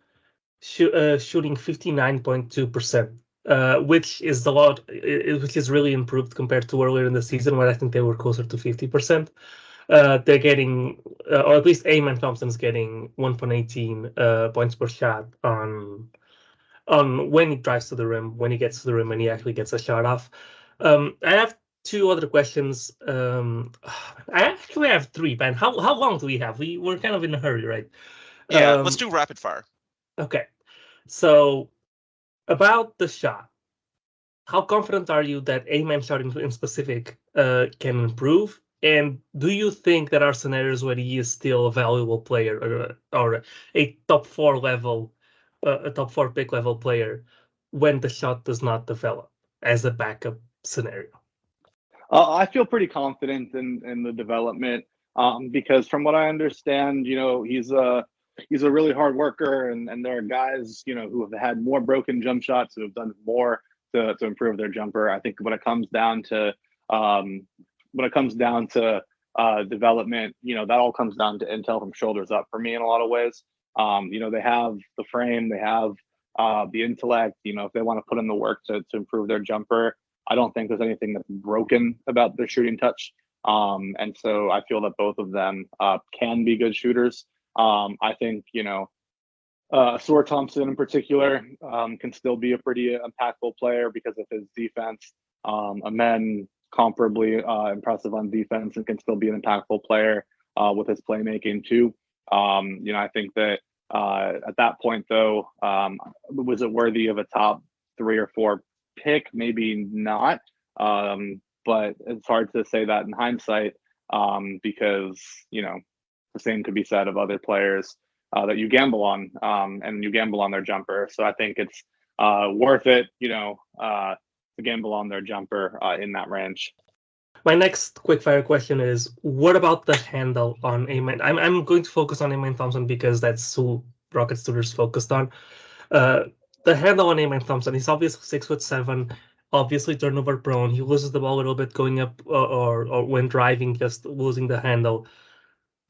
shooting 59.2%, which is a lot, which is really improved compared to earlier in the season where I think they were closer to 50%. They're getting, or at least Amen Thompson's getting 1.18 points per shot on when he drives to the rim, when he gets to the rim, when he actually gets a shot off. I have 2 other questions. I actually have 3, Ben. How long do we have? We're kind of in a hurry, right? Yeah, let's do rapid fire. Okay. So about the shot, how confident are you that Amen shot in specific can improve? And do you think there are scenarios where he is still a valuable player or a top 4 level, a top 4 pick level player when the shot does not develop as a backup scenario? I feel pretty confident in the development because from what I understand, he's a really hard worker, and there are guys, who have had more broken jump shots, who have done more to improve their jumper. I think when it comes down to development, that all comes down to intel from shoulders up for me in a lot of ways. They have the frame, they have the intellect. If they want to put in the work to improve their jumper, I don't think there's anything that's broken about their shooting touch. And so I feel that both of them can be good shooters. I think, Ausar Thompson in particular can still be a pretty impactful player because of his defense. Amen comparably impressive on defense and can still be an impactful player with his playmaking too. I think that at that point though, was it worthy of a top 3 or 4 pick? Maybe not. But it's hard to say that in hindsight because, the same could be said of other players that you gamble on and you gamble on their jumper. So I think it's worth it, to gamble on their jumper in that range. My next quickfire question is, what about the handle on Amen? I'm going to focus on Amen Thompson because that's who Rocket Students focused on. The handle on Amen Thompson, he's obviously 6'7", obviously turnover prone. He loses the ball a little bit going up or when driving, just losing the handle.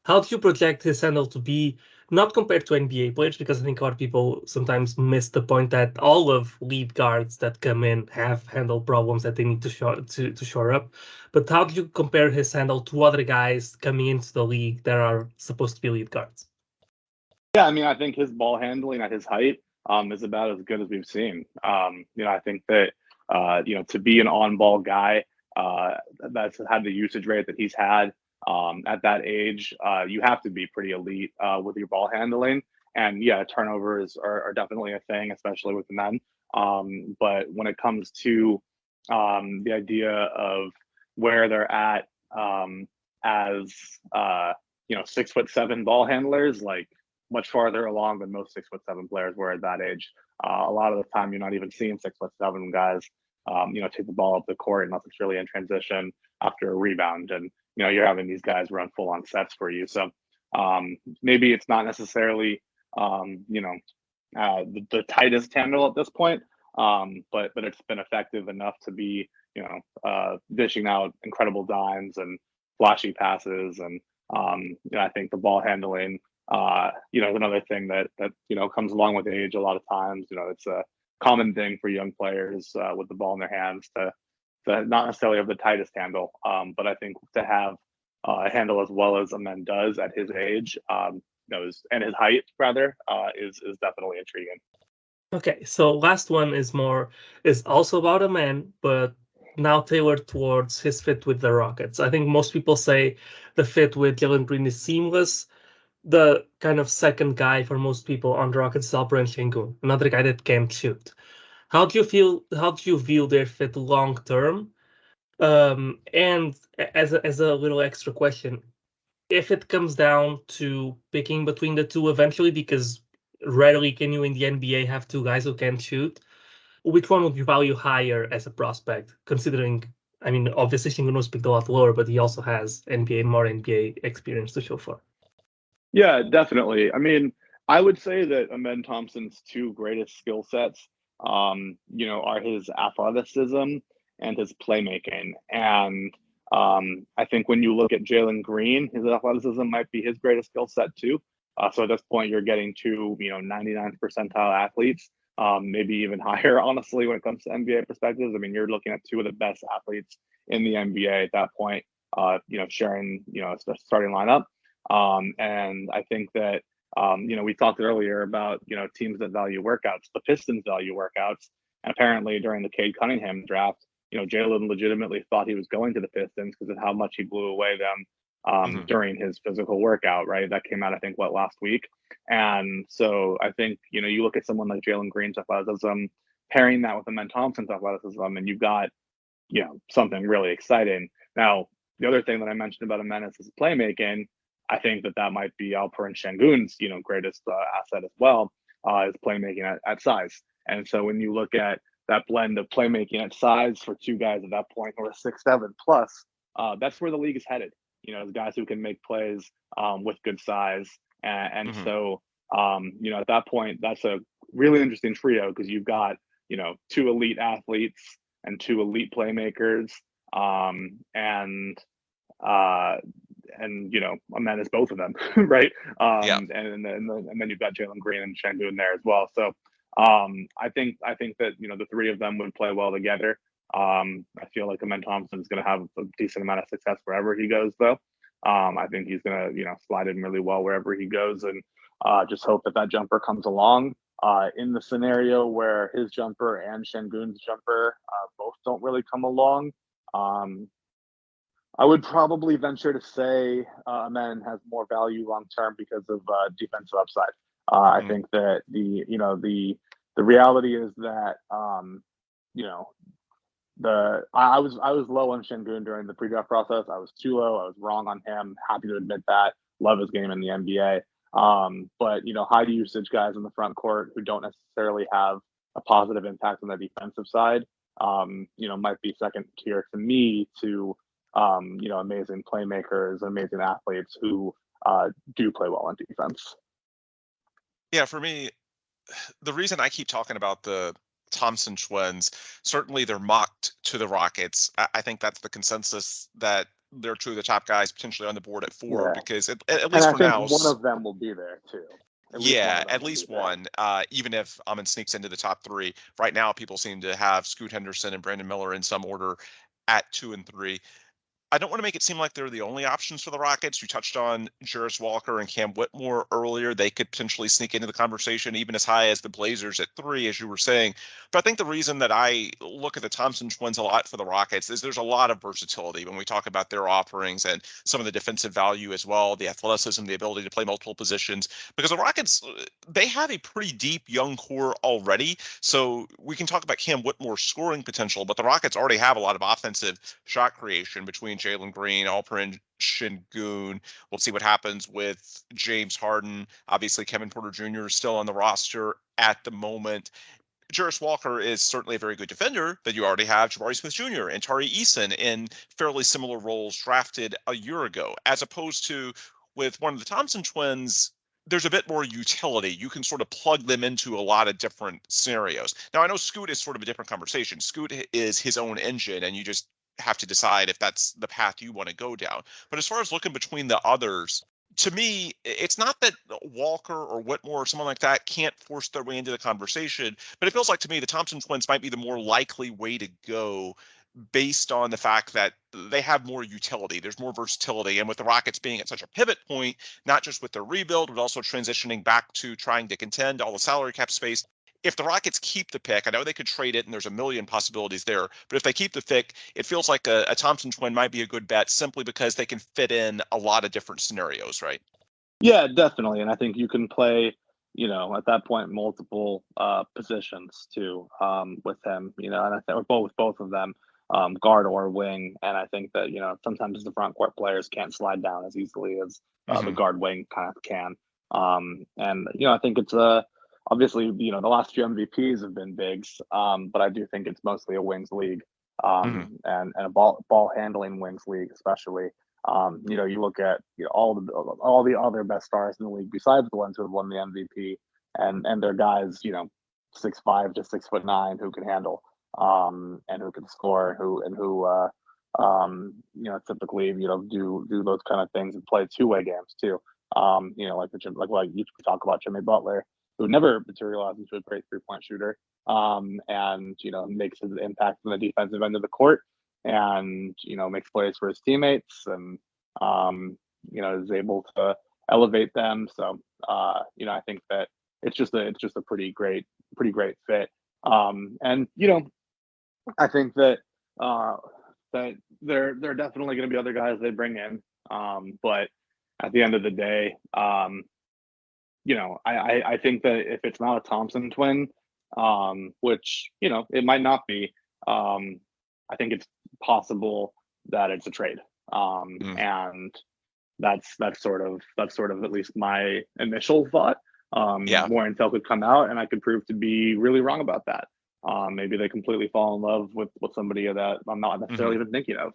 How do you project his handle to be, not compared to NBA players, because I think a lot of people sometimes miss the point that all of lead guards that come in have handle problems that they need to shore up. But how do you compare his handle to other guys coming into the league that are supposed to be lead guards? Yeah, I think his ball handling at his height is about as good as we've seen. I think that to be an on-ball guy that's had the usage rate that he's had at that age, you have to be pretty elite with your ball handling. And yeah, turnovers are definitely a thing, especially with the men. But when it comes to the idea of where they're at as 6'7" ball handlers, like much farther along than most 6'7" players were at that age. A lot of the time, you're not even seeing 6'7" guys, take the ball up the court unless it's really in transition after a rebound, and you're having these guys run full on sets for you. So maybe it's not necessarily the tightest handle at this point, but it's been effective enough to be dishing out incredible dimes and flashy passes, and I think the ball handling is another thing that comes along with age a lot of times. It's a common thing for young players with the ball in their hands to not necessarily have the tightest handle, but I think to have a handle as well as Amen does at his age, and his height rather, is definitely intriguing. Okay, so last one is also about Amen, but now tailored towards his fit with the Rockets. I think most people say the fit with Jalen Green is seamless. The kind of second guy for most people on the Rockets is Bryan, another guy that can shoot. How do you view their fit long term? And as a little extra question, if it comes down to picking between the two eventually, because rarely can you in the NBA have two guys who can shoot, which one would you value higher as a prospect, considering, obviously Shinguno's picked a lot lower, but he also has more NBA experience to show for. Yeah, definitely. I would say that Amen Thompson's two greatest skill sets, are his athleticism and his playmaking. And I think when you look at Jalen Green, his athleticism might be his greatest skill set too. So at this point, you're getting two, 99th percentile athletes, maybe even higher, honestly, when it comes to NBA perspectives. You're looking at two of the best athletes in the NBA at that point, sharing, a starting lineup. And I think that, we talked earlier about, teams that value workouts. The Pistons value workouts. And apparently during the Cade Cunningham draft, Jalen legitimately thought he was going to the Pistons because of how much he blew away them during his physical workout, right? That came out, I think, last week. And so I think, you look at someone like Jalen Green's athleticism, pairing that with Amen Thompson's athleticism, and you've got, something really exciting. Now, the other thing that I mentioned about Amen is his playmaking. I think that might be Alperen Sengun's, greatest asset as well, is playmaking at size. And so when you look at that blend of playmaking at size for two guys at that point who are 6'7" plus, that's where the league is headed. Guys who can make plays with good size. And so, at that point, that's a really interesting trio because you've got, two elite athletes and two elite playmakers. And Amen is both of them, right? And then you've got Jalen Green and Şengün there as well. So I think that the three of them would play well together. I feel like Amen Thompson is going to have a decent amount of success wherever he goes, though. I think he's going to slide in really well wherever he goes, and just hope that jumper comes along. In the scenario where his jumper and Şengün's jumper both don't really come along, I would probably venture to say Amen has more value long term because of defensive upside. I think that the reality is that I was low on Şengün during the pre-draft process. I was too low. I was wrong on him. Happy to admit that. Love his game in the NBA. But high usage guys in the front court who don't necessarily have a positive impact on the defensive side, might be second tier to me to amazing playmakers, amazing athletes who do play well on defense. Yeah, for me, the reason I keep talking about the Thompson twins, certainly they're mocked to the Rockets. I think that's the consensus that they're two of the top guys potentially on the board at 4, because at least for now, one of them will be there too. At least one. Even if Amen sneaks into the top 3, right now people seem to have Scoot Henderson and Brandon Miller in some order at 2 and 3. I don't want to make it seem like they're the only options for the Rockets. You touched on Jarace Walker and Cam Whitmore earlier. They could potentially sneak into the conversation, even as high as the Blazers at 3, as you were saying. But I think the reason that I look at the Thompson twins a lot for the Rockets is there's a lot of versatility when we talk about their offerings and some of the defensive value as well, the athleticism, the ability to play multiple positions. Because the Rockets, they have a pretty deep young core already. So we can talk about Cam Whitmore's scoring potential, but the Rockets already have a lot of offensive shot creation between Jalen Green, Alperen Şengün. We'll see what happens with James Harden. Obviously, Kevin Porter Jr. is still on the roster at the moment. Jarace Walker is certainly a very good defender, but you already have Jabari Smith Jr. and Tari Eason in fairly similar roles drafted a year ago, as opposed to with one of the Thompson twins, there's a bit more utility. You can sort of plug them into a lot of different scenarios. Now, I know Scoot is sort of a different conversation. Scoot is his own engine, and you just have to decide if that's the path you want to go down. But as far as looking between the others, to me, it's not that Walker or Whitmore or someone like that can't force their way into the conversation, but it feels like to me the Thompson twins might be the more likely way to go based on the fact that they have more utility. There's more versatility. And with the Rockets being at such a pivot point, not just with their rebuild, but also transitioning back to trying to contend, all the salary cap space, if the Rockets keep the pick, I know they could trade it and there's a million possibilities there, but if they keep the pick, it feels like a Thompson twin might be a good bet simply because they can fit in a lot of different scenarios, right? Yeah, definitely. And I think you can play, at that point, multiple positions too with him, and I think both of them, guard or wing. And I think that, sometimes the front court players can't slide down as easily as the guard wing kind of can. And, I think it's obviously, the last few MVPs have been bigs, but I do think it's mostly a wings league and a ball handling wings league, especially. You look at all the other best stars in the league besides the ones who have won the MVP, and they're guys 6'5" to 6'9" who can handle and who can score, who typically do those kind of things and play two-way games too. Like you talk about Jimmy Butler, who never materialized into a great three-point shooter, and makes his impact on the defensive end of the court, and makes plays for his teammates, and is able to elevate them. So I think that it's just a pretty great fit. And I think that that there are definitely going to be other guys they bring in, but at the end of the day, I think that if it's not a Thompson twin, which it might not be, I think it's possible that it's a trade, and that's sort of at least my initial thought. more intel could come out, and I could prove to be really wrong about that. Maybe they completely fall in love with somebody that I'm not necessarily even thinking of.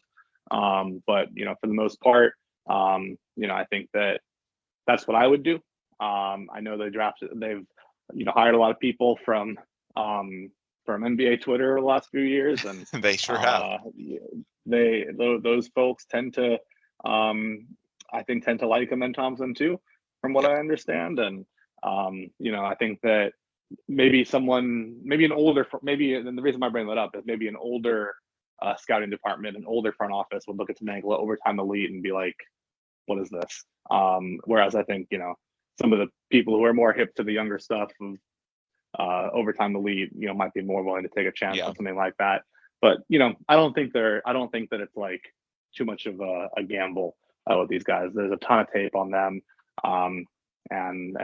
But for the most part, I think that's what I would do. I know they've hired a lot of people from NBA Twitter the last few years, and They sure have. Those folks tend to like Amen Thompson too, from what I understand. And I think that maybe an older, and the reason why I bring that up is maybe an older scouting department, an older front office would look at Tenangla Overtime Elite and be like, what is this? Whereas I think, some of the people who are more hip to the younger stuff of Overtime Elite, might be more willing to take a chance on something like that. But, I don't think that it's like too much of a gamble with these guys. There's a ton of tape on them. And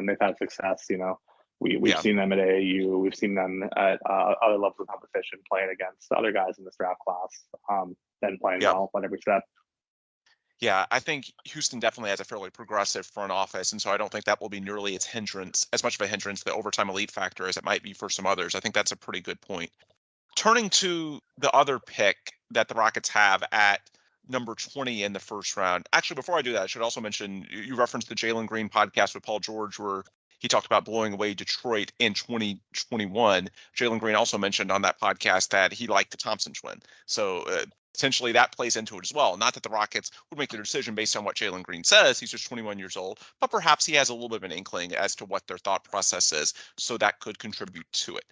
they've had success, We've seen them at AAU. We've seen them at other levels of competition, playing against other guys in this draft class, then playing well at every step. Yeah, I think Houston definitely has a fairly progressive front office, and so I don't think that will be nearly as much of a hindrance, the overtime elite factor, as it might be for some others. I think that's a pretty good point. Turning to the other pick that the Rockets have at number 20 in the first round. Actually, before I do that, I should also mention, you referenced the Jalen Green podcast with Paul George, where he talked about blowing away Detroit in 2021. Jalen Green also mentioned on that podcast that he liked the Thompson twin. So essentially that plays into it as well. Not that the Rockets would make their decision based on what Jalen Green says. He's just 21 years old, but perhaps he has a little bit of an inkling as to what their thought process is. So that could contribute to it.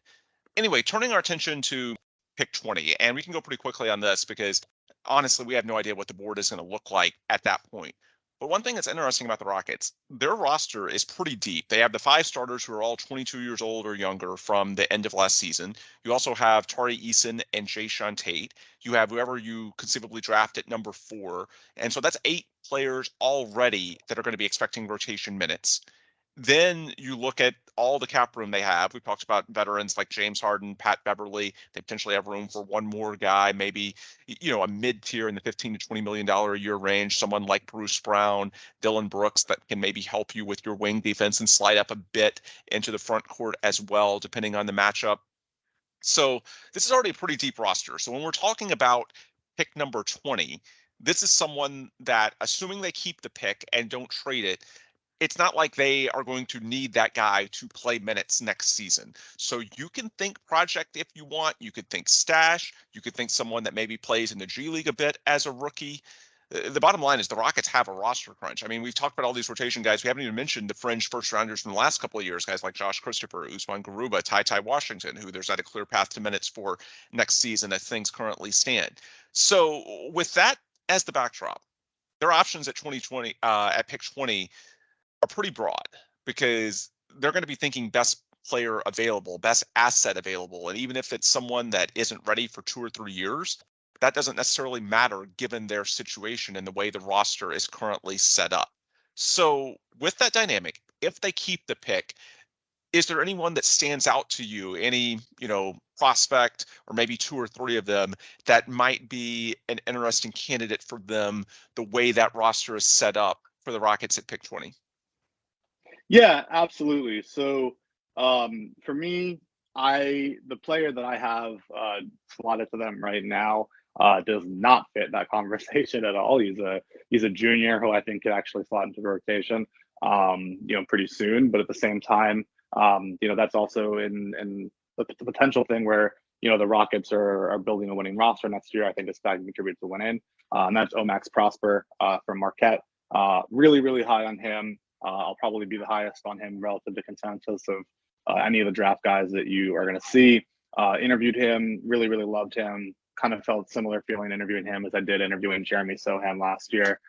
Anyway, turning our attention to pick 20, and we can go pretty quickly on this because honestly, we have no idea what the board is going to look like at that point. But one thing that's interesting about the Rockets, their roster is pretty deep. They have the 5 starters who are all 22 years old or younger from the end of last season. You also have Tari Eason and Jayshawn Tate. You have whoever you conceivably draft at number 4. And so that's 8 players already that are going to be expecting rotation minutes. Then you look at all the cap room they have. We've talked about veterans like James Harden, Pat Beverly. They potentially have room for one more guy, maybe, a mid-tier in the $15 to $20 million a year range. Someone like Bruce Brown, Dylan Brooks that can maybe help you with your wing defense and slide up a bit into the front court as well, depending on the matchup. So this is already a pretty deep roster. So when we're talking about pick number 20, this is someone that, assuming they keep the pick and don't trade it, it's not like they are going to need that guy to play minutes next season. So you can think project if you want. You could think stash. You could think someone that maybe plays in the G League a bit as a rookie. The bottom line is the Rockets have a roster crunch. I mean, we've talked about all these rotation guys. We haven't even mentioned the fringe first rounders from the last couple of years, guys like Josh Christopher, Usman Garuba, Ty Washington, who there's not a clear path to minutes for next season as things currently stand. So with that as the backdrop, their options at 2020 at pick 20 are pretty broad because they're going to be thinking best player available, best asset available. And even if it's someone that isn't ready for 2 or 3 years, that doesn't necessarily matter given their situation and the way the roster is currently set up. So with that dynamic, if they keep the pick, is there anyone that stands out to you, any, prospect or maybe 2 or 3 of them that might be an interesting candidate for them, the way that roster is set up for the Rockets at pick 20? Yeah, absolutely. So for me, the player that I have slotted to them right now does not fit that conversation at all. He's a junior who I think could actually slot into the rotation, pretty soon. But at the same time, that's also in the potential thing where the Rockets are building a winning roster next year. I think it's that can contribute to winning, and that's Omax Prosper from Marquette. Really, really high on him. I'll probably be the highest on him relative to consensus of any of the draft guys that you are going to see. Interviewed him, really, really loved him. Kind of felt similar feeling interviewing him as I did interviewing Jeremy Sohan last year.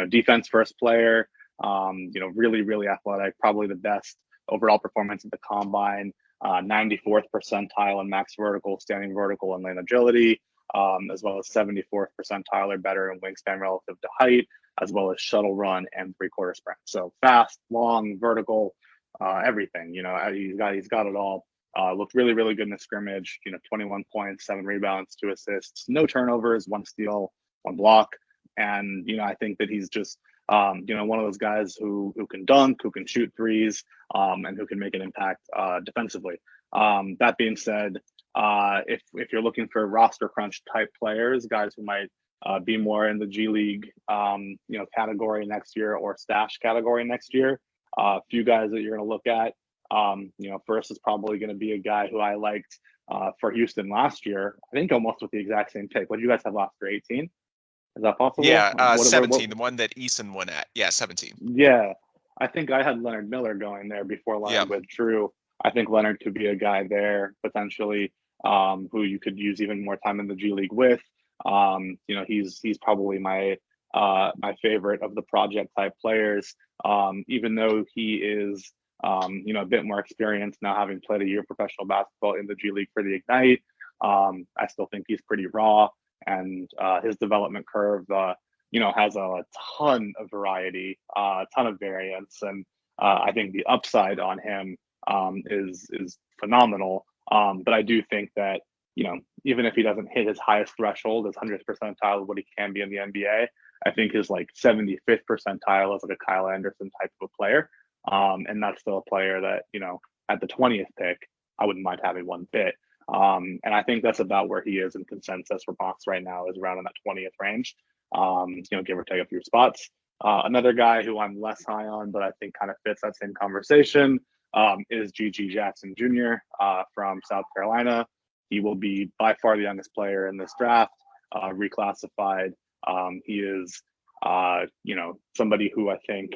Defense first player, really, really athletic, probably the best overall performance at the combine, 94th percentile in max vertical, standing vertical, and lane agility, as well as 74th percentile or better in wingspan relative to height, as well as shuttle run and 3/4 sprint. So fast, long, vertical, everything. He's got it all. Looked really, really good in the scrimmage. 21 points, 7 rebounds, 2 assists, no turnovers, 1 steal, 1 block. And I think that he's just One of those guys who can dunk, who can shoot threes, and who can make an impact defensively. That being said, if you're looking for roster crunch type players, guys who might be more in the G League, category next year or stash category next year, a few guys that you're going to look at. First is probably going to be a guy who I liked for Houston last year. I think almost with the exact same pick. What did you guys have last year? 18? Is that possible? Yeah, 17, the one that Eason won at. Yeah, 17. Yeah, I think I had Leonard Miller going there before Leonard withdrew. I think Leonard could be a guy there potentially who you could use even more time in the G League with. He's probably my favorite of the project type players. Even though he is a bit more experienced now, having played a year of professional basketball in the G League for the Ignite, I still think he's pretty raw, and his development curve, has a ton of variety, a ton of variance, and I think the upside on him is phenomenal. But I do think that even if he doesn't hit his highest threshold, his 100th percentile of what he can be in the NBA, I think his 75th percentile is like a Kyle Anderson type of a player. And that's still a player that, at the 20th pick, I wouldn't mind having one bit. And I think that's about where he is in consensus for Box right now, is around in that 20th range, give or take a few spots. Another guy who I'm less high on, but I think kind of fits that same conversation, is G.G. Jackson Jr. From South Carolina. He will be by far the youngest player in this draft, reclassified. He is, somebody who I think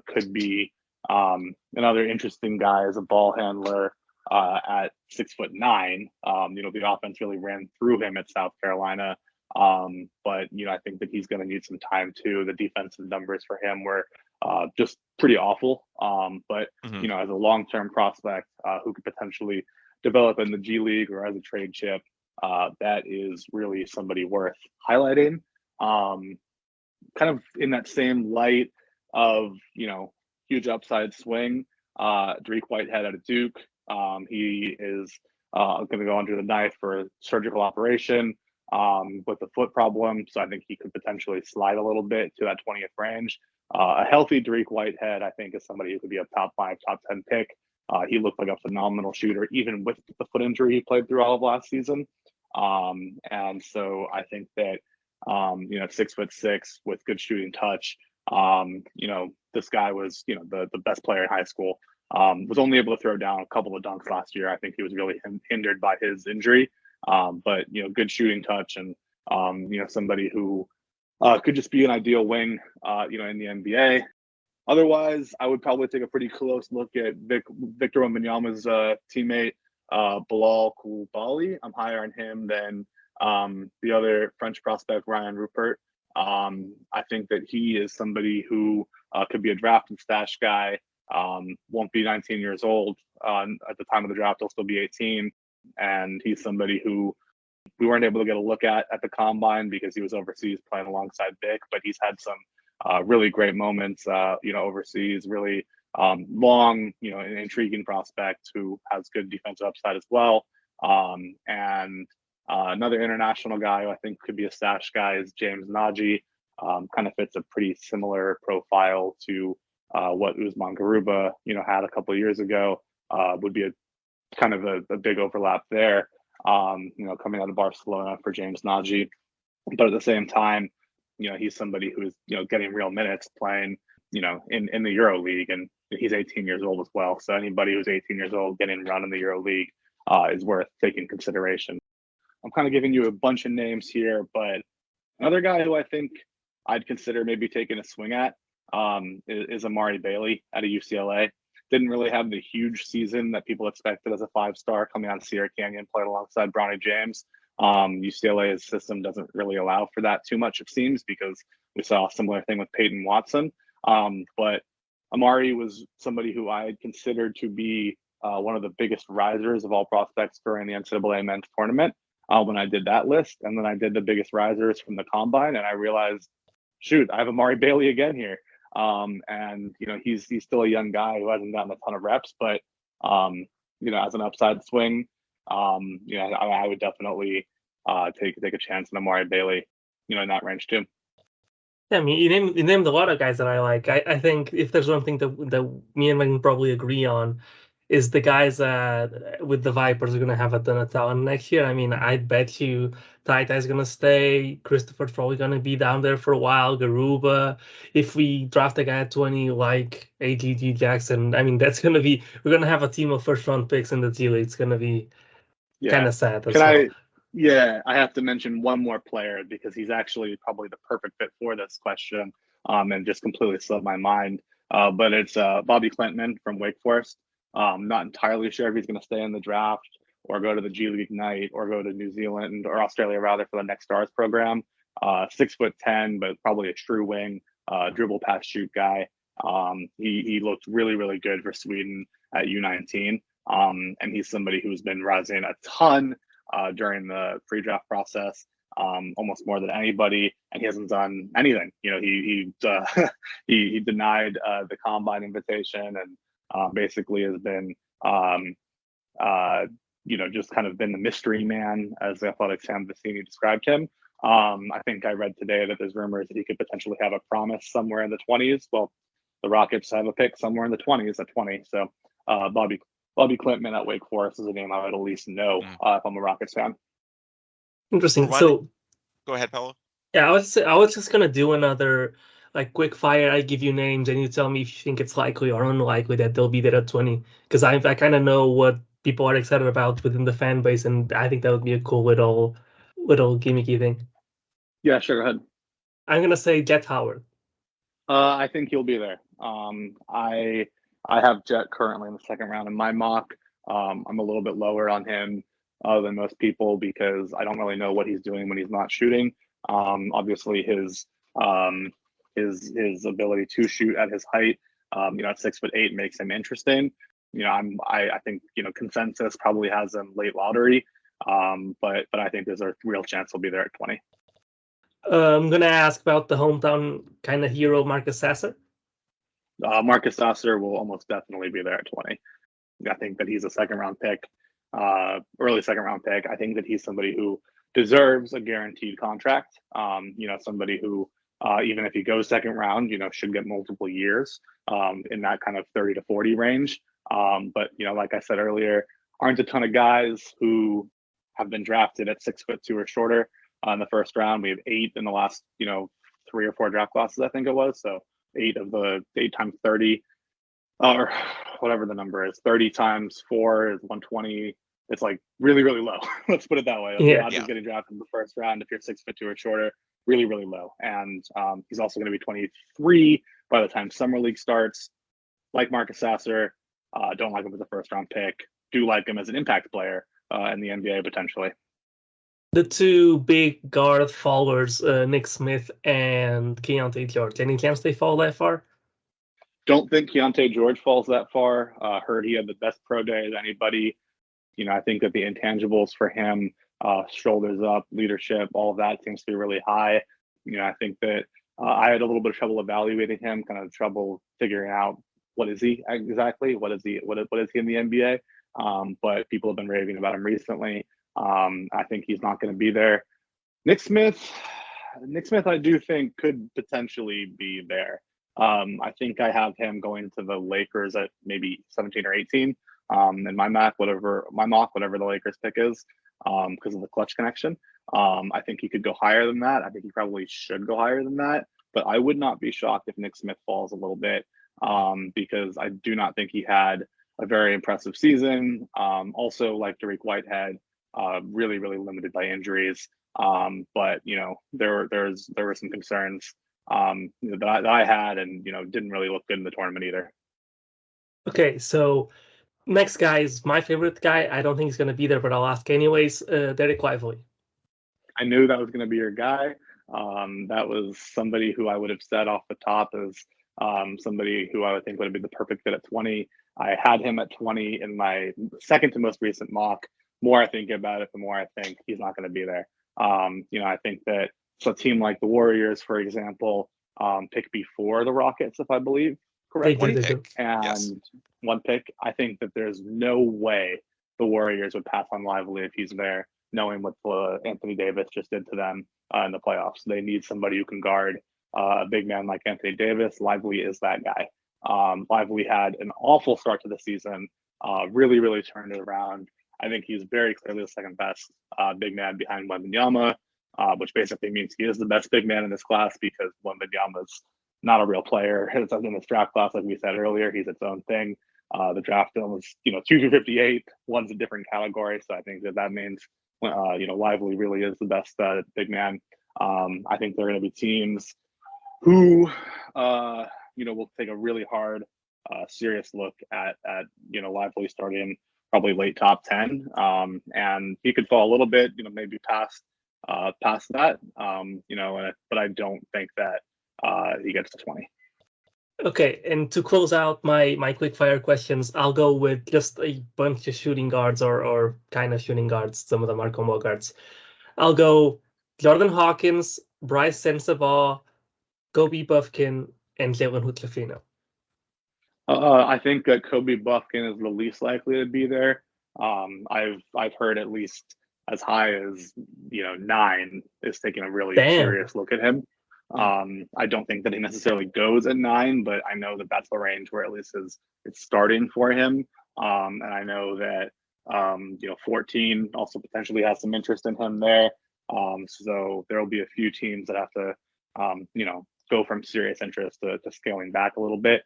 could be another interesting guy as a ball handler at 6'9". The offense really ran through him at South Carolina. But I think that he's going to need some time too. The defensive numbers for him were just pretty awful. But as a long-term prospect who could potentially develop in the G League or as a trade chip, that is really somebody worth highlighting. Kind of in that same light of huge upside swing, Dariq Whitehead out of Duke. He is going to go under the knife for a surgical operation with a foot problem. So I think he could potentially slide a little bit to that 20th range. A healthy Dariq Whitehead, I think, is somebody who could be a top 5, top 10 pick. He looked like a phenomenal shooter, even with the foot injury he played through all of last season. And so I think that, 6'6" with good shooting touch, this guy was, the best player in high school. Was only able to throw down a couple of dunks last year. I think he was really hindered by his injury. But good shooting touch, and somebody who could just be an ideal wing, in the NBA. Otherwise, I would probably take a pretty close look at Victor Wembanyama's teammate, Bilal Coulibaly. I'm higher on him than the other French prospect, Ryan Rupert. I think that he is somebody who could be a draft and stash guy. Won't be 19 years old at the time of the draft. He'll still be 18. And he's somebody who we weren't able to get a look at the combine because he was overseas playing alongside Vic, but he's had some really great moments, overseas, really long, an intriguing prospect who has good defensive upside as well. And another international guy who I think could be a stash guy is James Nagy. Kind of fits a pretty similar profile to what Usman Garuba, had a couple of years ago. Would be a kind of a big overlap there, coming out of Barcelona for James Nagy. But at the same time, he's somebody who is, getting real minutes playing, in the Euro League, and he's 18 years old as well. So anybody who's 18 years old getting run in the Euro League is worth taking consideration. I'm kind of giving you a bunch of names here, but another guy who I think I'd consider maybe taking a swing at is Amari Bailey out of UCLA. Didn't really have the huge season that people expected as a 5-star coming out of Sierra Canyon, played alongside Bronny James. UCLA's system doesn't really allow for that too much, it seems, because we saw a similar thing with Peyton Watson. But Amari was somebody who I had considered to be one of the biggest risers of all prospects during the NCAA men's tournament when I did that list. And then I did the biggest risers from the combine, and I realized, shoot, I have Amari Bailey again here. And he's still a young guy who hasn't gotten a ton of reps, but as an upside swing, I would definitely take a chance on Amari Bailey, in that range too. Yeah, I mean, you named a lot of guys that I like. I think if there's one thing that me and Megan probably agree on, is the guys that with the Vipers are gonna have a ton of talent next year. I mean, I bet you Taita's gonna stay. Christopher's probably gonna be down there for a while. Garuba. If we draft a guy at 20 like AGG Jackson, I mean, we're gonna have a team of first round picks in the G League. It's gonna be kind Yeah. of sad as Can well. I? Yeah, I have to mention one more player because he's actually probably the perfect fit for this question, and just completely slipped my mind. But it's Bobby Klintman from Wake Forest. Not entirely sure if he's going to stay in the draft or go to the G League night or go to New Zealand or Australia rather for the Next Stars program. 6'10", but probably a true wing, dribble pass shoot guy. He looked really good for Sweden at U19. And he's somebody who's been rising a ton during the pre-draft process, almost more than anybody, and he hasn't done anything. You know, he denied the combine invitation and basically has been, just kind of been the mystery man, as the Athletic Sam Vecini described him. I think I read today that there's rumors that he could potentially have a promise somewhere in the 20s. Well, the Rockets have a pick somewhere in the 20s at 20. So Bobby Klintman at Wake Forest is a name I would at least know if I'm a Rockets fan. Interesting. So go ahead, Paulo. Yeah, I was just gonna do another like quick fire. I give you names and you tell me if you think it's likely or unlikely that they'll be there at 20. Because I kind of know what people are excited about within the fan base, and I think that would be a cool little gimmicky thing. Yeah, sure. Go ahead. I'm gonna say Jet Howard. I think he'll be there. I have Jet currently in the second round in my mock. I'm a little bit lower on him than most people because I don't really know what he's doing when he's not shooting. Obviously, his ability to shoot at his height, at 6'8", makes him interesting. I think consensus probably has him late lottery, but I think there's a real chance he'll be there at 20. I'm gonna ask about the hometown kind of hero, Marcus Sasser. Marcus Sasser will almost definitely be there at 20. I think that he's a second round pick, early second round pick. I think that he's somebody who deserves a guaranteed contract. Somebody who, even if he goes second round, should get multiple years in that kind of 30 to 40 range. But like I said earlier, aren't a ton of guys who have been drafted at 6'2" or shorter in the first round. We have 8 in the last, 3 or 4 draft classes, I think it was. So 8 times 30, or whatever the number is, 30 times 4 is 120. It's like really low. Let's put it that way. Odds of getting drafted in the first round if you're 6'2" or shorter, really low. And he's also going to be 23 by the time summer league starts. Like Marcus Sasser, don't like him as a first round pick. Do like him as an impact player in the NBA potentially. The two big guard followers, Nick Smith and Keontae George. Any chance they fall that far? Don't think Keontae George falls that far. Heard he had the best pro day of anybody. I think that the intangibles for him, shoulders up, leadership, all of that seems to be really high. I think that I had a little bit of trouble evaluating him, kind of trouble figuring out what is he exactly, what is he in the NBA. But people have been raving about him recently. I think he's not going to be there. Nick Smith, I do think could potentially be there. I think I have him going to the Lakers at maybe 17 or 18. In my mock, whatever the Lakers pick is, because of the clutch connection. I think he could go higher than that. I think he probably should go higher than that. But I would not be shocked if Nick Smith falls a little bit, because I do not think he had a very impressive season. Also, like Dariq Whitehead, really limited by injuries. But there were some concerns that I had, and didn't really look good in the tournament either. Okay, so next guy is my favorite guy. I don't think he's going to be there, but I'll ask anyways. Derek Lively. I knew that was going to be your guy. That was somebody who I would have said off the top as somebody who I would think would have been the perfect fit at 20. I had him at 20 in my second to most recent mock. The more I think about it, the more I think he's not going to be there. I think that a team like the Warriors, for example, pick before the Rockets, if I believe correctly, and one pick. I think that there's no way the Warriors would pass on Lively if he's there, knowing what Anthony Davis just did to them in the playoffs. They need somebody who can guard a big man like Anthony Davis, Lively is that guy. Lively had an awful start to the season, really turned it around. I think he's very clearly the second best big man behind Wembanyama, which basically means he is the best big man in this class because Wembanyama's not a real player. It's in this draft class, like we said earlier, he's its own thing. The draft film was, 2 through 58. One's a different category, so I think that means, Lively really is the best big man. I think there are going to be teams who, will take a really hard, serious look at Lively starting probably late top 10, and he could fall a little bit, maybe past that, but I don't think that he gets to 20. Okay, and to close out my quick fire questions, I'll go with just a bunch of shooting guards or kind of shooting guards. Some of them are combo guards. I'll go Jordan Hawkins, Bryce Sensabaugh, Kobe Buffkin, and Jalen Hood-Schifino. I think that Kobe Buffkin is the least likely to be there. I've heard at least as high as 9 is taking a really serious look at him. I don't think that he necessarily goes at 9, but I know that that's the range where at least it's starting for him. And I know that 14 also potentially has some interest in him there. So there will be a few teams that have to go from serious interest to scaling back a little bit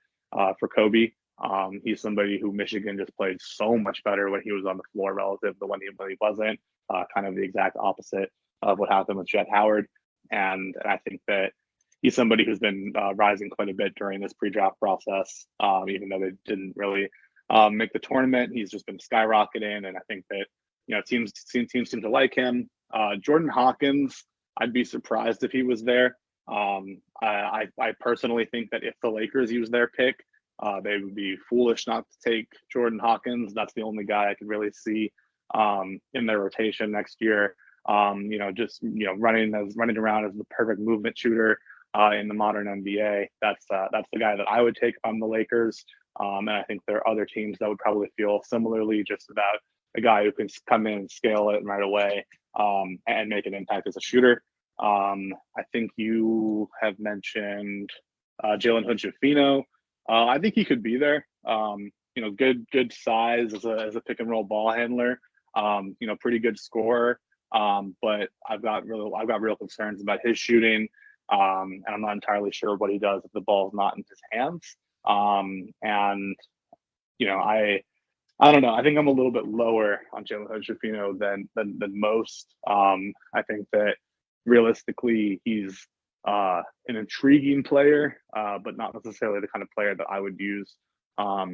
for Kobe. He's somebody who Michigan just played so much better when he was on the floor relative to when he wasn't. Kind of the exact opposite of what happened with Jett Howard. And I think that he's somebody who's been rising quite a bit during this pre-draft process, even though they didn't really make the tournament. He's just been skyrocketing, and I think that teams seem to like him. Jordan Hawkins, I'd be surprised if he was there. I personally think that if the Lakers use their pick, they would be foolish not to take Jordan Hawkins. That's the only guy I could really see in their rotation next year. Running around as the perfect movement shooter in the modern NBA. That's the guy that I would take if I'm the Lakers. And I think there are other teams that would probably feel similarly, just about a guy who can come in and scale it right away and make an impact as a shooter. I think you have mentioned Jalen Hood-Schifino. I think he could be there. Good size as a pick and roll ball handler. Pretty good scorer. But I've got real concerns about his shooting, and I'm not entirely sure what he does if the ball's not in his hands. I don't know. I think I'm a little bit lower on Jalen Hood-Schifino than most. I think that realistically he's an intriguing player, but not necessarily the kind of player that I would use a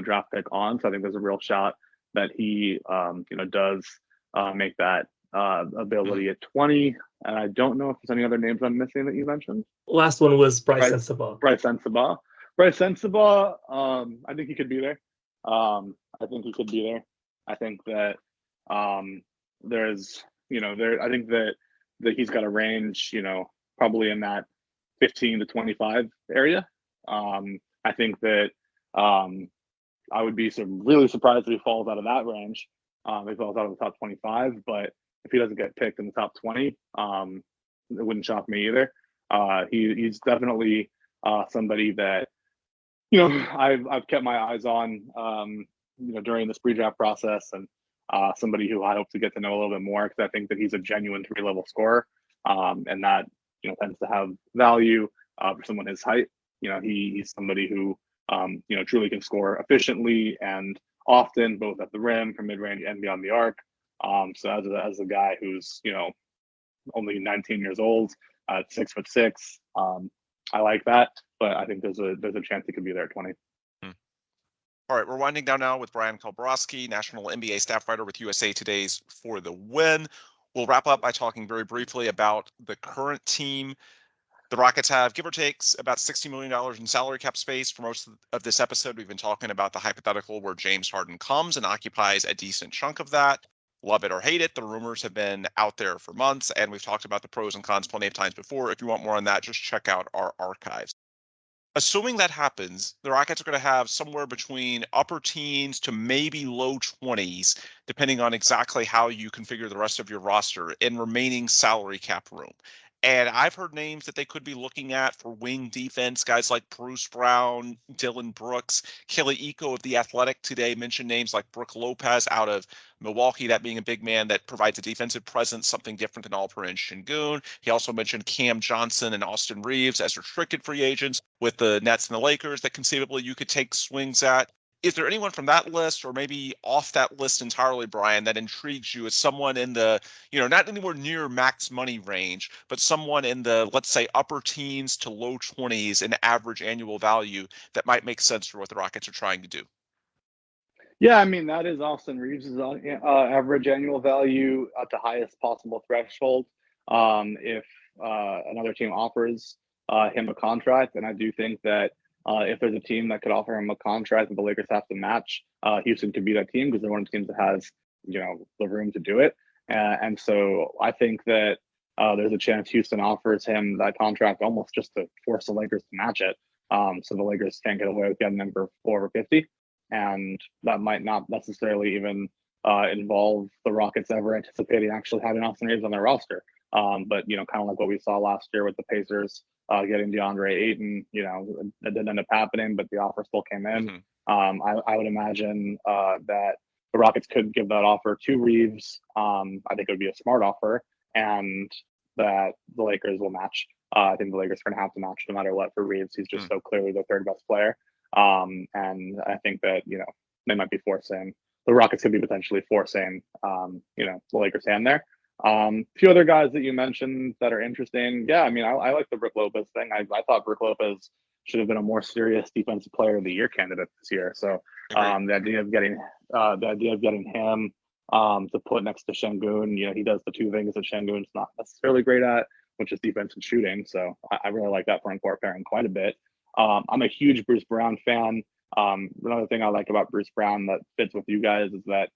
draft pick on. So I think there's a real shot that he does make that ability at 20. And I don't know if there's any other names I'm missing that you mentioned. Last one was Bryce Sensabaugh. Bryce Sensabaugh, I think he could be there. I think that I think that he's got a range, probably in that 15 to 25 area. I think that I would be really surprised if he falls out of that range. If he falls out of the top 25, but if he doesn't get picked in the top 20, it wouldn't shock me either. He's definitely somebody that I've kept my eyes on during this pre-draft process, and somebody who I hope to get to know a little bit more, because I think that he's a genuine 3-level scorer, and that tends to have value for someone his height. He's somebody who truly can score efficiently and often, both at the rim, from mid-range, and beyond the arc. So as a guy who's only 19 years old, at 6'6", I like that, but I think there's a chance he could be there at 20. All right, we're winding down now with Bryan Kalbrosky, national NBA staff writer with USA Today's For the Win. We'll wrap up by talking very briefly about the current team. The Rockets have, give or take, about $60 million in salary cap space. For most of this episode, we've been talking about the hypothetical where James Harden comes and occupies a decent chunk of that. Love it or hate it, the rumors have been out there for months, and we've talked about the pros and cons plenty of times before. If you want more on that, just check out our archives. Assuming that happens, the Rockets are going to have somewhere between upper teens to maybe low 20s, depending on exactly how you configure the rest of your roster, in remaining salary cap room. And I've heard names that they could be looking at for wing defense, guys like Bruce Brown, Dylan Brooks. Kelly Iko of The Athletic today mentioned names like Brooke Lopez out of Milwaukee, that being a big man that provides a defensive presence, something different than Alperen Şengün. He also mentioned Cam Johnson and Austin Reeves as restricted free agents with the Nets and the Lakers that conceivably you could take swings at. Is there anyone from that list or maybe off that list entirely, Bryan, that intrigues you as someone in the, not anywhere near max money range, but someone in the, let's say, upper teens to low 20s in average annual value that might make sense for what the Rockets are trying to do? Yeah, I mean, that is Austin Reeves' average annual value at the highest possible threshold. If another team offers him a contract, and I do think that if there's a team that could offer him a contract that the Lakers have to match, Houston could be that team because they're one of the teams that has, the room to do it. And so I think that there's a chance Houston offers him that contract almost just to force the Lakers to match it. So the Lakers can't get away with getting him for over 50. And that might not necessarily even involve the Rockets ever anticipating actually having Austin Reeves on their roster. But, kind of like what we saw last year with the Pacers getting DeAndre Ayton, it didn't end up happening, but the offer still came in. I would imagine that the Rockets could give that offer to Reeves. I think it would be a smart offer, and that the Lakers will match. I think the Lakers are going to have to match no matter what for Reeves. He's just so clearly the third best player. And I think that, they might be forcing, the Rockets could be potentially forcing, the Lakers' hand there. A few other guys that you mentioned that are interesting. Yeah, I mean, I like the Brooke Lopez thing. I thought Brooke Lopez should have been a more serious defensive player of the year candidate this year. So the idea of getting him to put next to Şengün, he does the two things that Şengün's not necessarily great at, which is defense and shooting. So I really like that front court pairing quite a bit. I'm a huge Bruce Brown fan. Another thing I like about Bruce Brown that fits with you guys is that,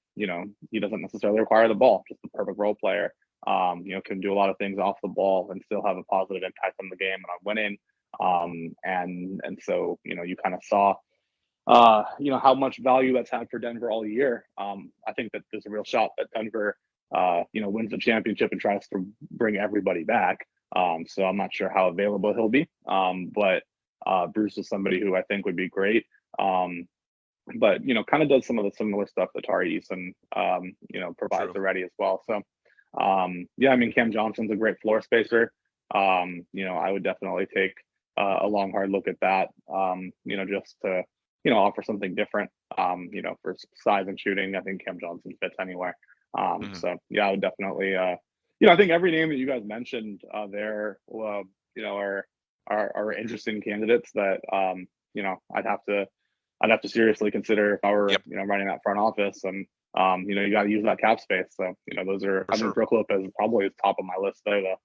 he doesn't necessarily require the ball, just the perfect role player. Can do a lot of things off the ball and still have a positive impact on the game and on winning. And so, you kind of saw, how much value that's had for Denver all year. I think that there's a real shot that Denver, wins the championship and tries to bring everybody back. So I'm not sure how available he'll be. But Bruce is somebody who I think would be great. But kind of does some of the similar stuff that Tari Eason, provides already as well. So, yeah, I mean, Cam Johnson's a great floor spacer. I would definitely take a long, hard look at that, just to, offer something different, for size and shooting. I think Cam Johnson fits anywhere. So, yeah, I would definitely, I think every name that you guys mentioned there, are interesting candidates that, I'd have to seriously consider if I were, running that front office. And, you got to use that cap space. So, those are, I think Brooke Lopez is probably top of my list there, though.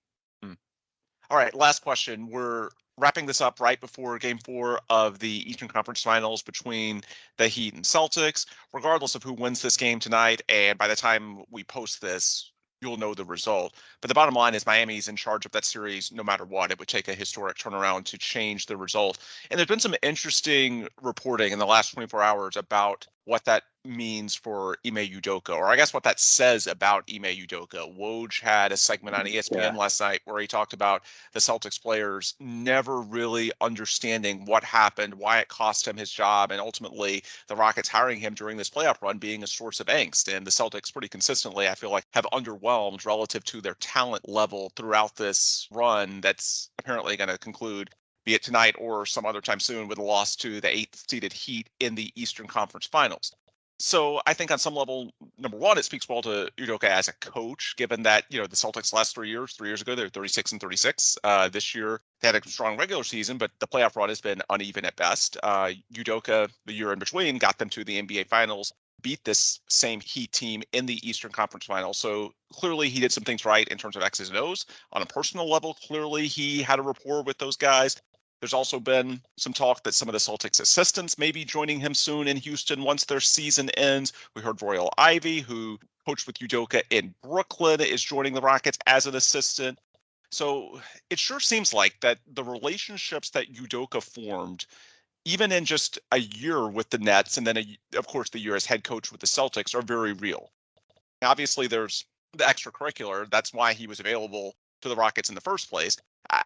All right, last question. We're wrapping this up right before Game 4 of the Eastern Conference Finals between the Heat and Celtics. Regardless of who wins this game tonight, and by the time we post this, you'll know the result. But the bottom line is Miami's in charge of that series no matter what. It would take a historic turnaround to change the result. And there's been some interesting reporting in the last 24 hours about what that means for Ime Udoka, or I guess what that says about Ime Udoka. Woj had a segment on ESPN last night where he talked about the Celtics players never really understanding what happened, why it cost him his job, and ultimately the Rockets hiring him during this playoff run being a source of angst. And the Celtics pretty consistently, I feel like, have underwhelmed relative to their talent level throughout this run that's apparently going to conclude, be it tonight or some other time soon, with a loss to the 8th-seeded Heat in the Eastern Conference Finals. So I think on some level, number one, it speaks well to Udoka as a coach, given that, the Celtics last 3 years ago, they're 36-36. This year, they had a strong regular season, but the playoff run has been uneven at best. Udoka, the year in between, got them to the NBA Finals, beat this same Heat team in the Eastern Conference Finals. So clearly he did some things right in terms of X's and O's. On a personal level, clearly he had a rapport with those guys. There's also been some talk that some of the Celtics assistants may be joining him soon in Houston once their season ends. We heard Royal Ivey, who coached with Udoka in Brooklyn, is joining the Rockets as an assistant. So it sure seems like that the relationships that Udoka formed, even in just a year with the Nets, and then, of course, the year as head coach with the Celtics, are very real. Obviously, there's the extracurricular. That's why he was available to the Rockets in the first place.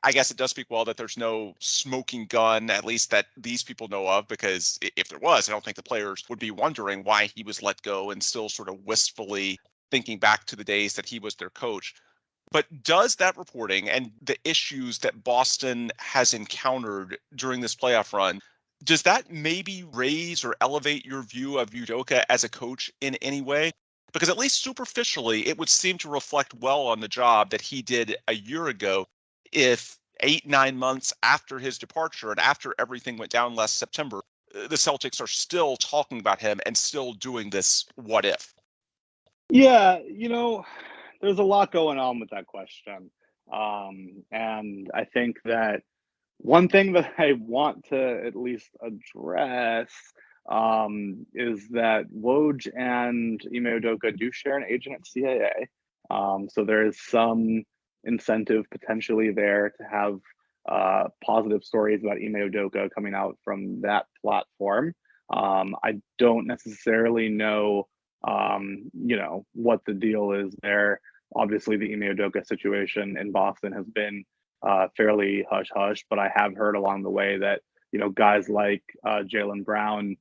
I guess it does speak well that there's no smoking gun, at least that these people know of, because if there was, I don't think the players would be wondering why he was let go and still sort of wistfully thinking back to the days that he was their coach. But does that reporting and the issues that Boston has encountered during this playoff run, does that maybe raise or elevate your view of Udoka as a coach in any way? Because at least superficially, it would seem to reflect well on the job that he did a year ago. If 8-9 months after his departure and after everything went down last September, the Celtics are still talking about him and still doing this what if. Yeah, there's a lot going on with that question. And I think that one thing that I want to at least address is that Woj and Ime Udoka do share an agent at CAA. So there is some incentive potentially there to have positive stories about Ime Udoka coming out from that platform. I don't necessarily know, what the deal is there. Obviously, the Ime Udoka situation in Boston has been fairly hush hush, but I have heard along the way that guys like Jaylen Brown,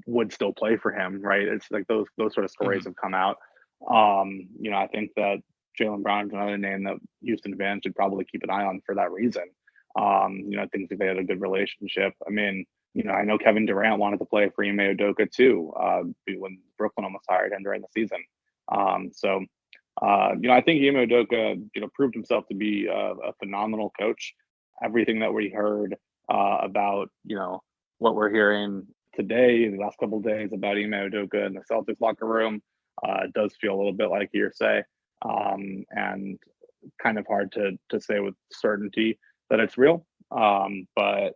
would still play for him, right? It's like those sort of stories have come out. I think that Jaylen Brown is another name that Houston fans should probably keep an eye on for that reason. I think that they had a good relationship. I mean, I know Kevin Durant wanted to play for Ime Udoka too when Brooklyn almost hired him during the season. I think Ime Udoka, proved himself to be a phenomenal coach. Everything that we heard about, what we're hearing today, in the last couple of days about Ime Udoka in the Celtics locker room, does feel a little bit like hearsay, and kind of hard to say with certainty that it's real. But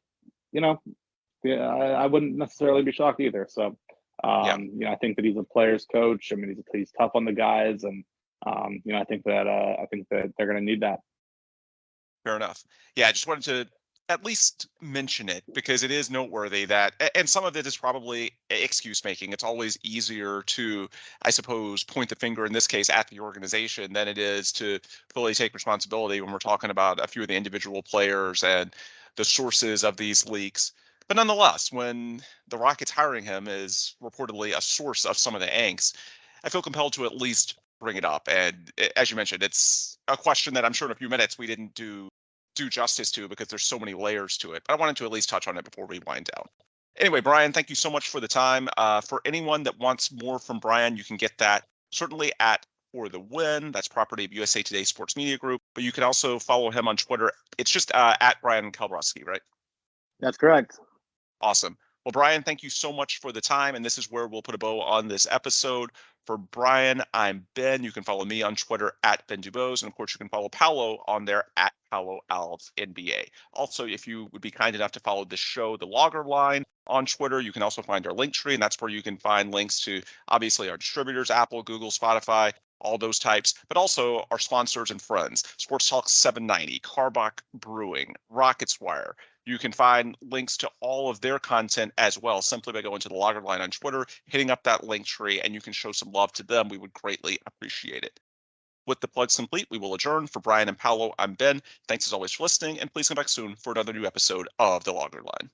I wouldn't necessarily be shocked either. So, I think that he's a player's coach. I mean, he's tough on the guys, and I think that they're going to need that. Fair enough. Yeah, I just wanted to at least mention it because it is noteworthy that, and some of it is probably excuse making. It's always easier to, I suppose, point the finger in this case at the organization than it is to fully take responsibility when we're talking about a few of the individual players and the sources of these leaks. But nonetheless, when the Rockets hiring him is reportedly a source of some of the angst, I feel compelled to at least bring it up. And as you mentioned, it's a question that I'm sure in a few minutes we didn't do justice to because there's so many layers to it. But I wanted to at least touch on it before we wind down. Anyway, Bryan, thank you so much for the time. For anyone that wants more from Bryan, you can get that certainly at For the Win. That's property of USA Today Sports Media Group. But you can also follow him on Twitter. It's just at Bryan Kalbrosky, right? That's correct. Awesome. Well, Bryan, thank you so much for the time. And this is where we'll put a bow on this episode. For Bryan, I'm Ben. You can follow me on Twitter at Ben Dubose. And of course, you can follow Paolo on there at Paolo Alves NBA. Also, if you would be kind enough to follow the show, The Logger Line, on Twitter, you can also find our link tree. And that's where you can find links to obviously our distributors, Apple, Google, Spotify, all those types, but also our sponsors and friends, Sports Talk 790, Carbach Brewing, Rockets Wire. You can find links to all of their content as well simply by going to the Logger Line on Twitter, hitting up that link tree, and you can show some love to them. We would greatly appreciate it. With the plugs complete, we will adjourn. For Bryan and Paolo, I'm Ben. Thanks as always for listening, and please come back soon for another new episode of The Logger Line.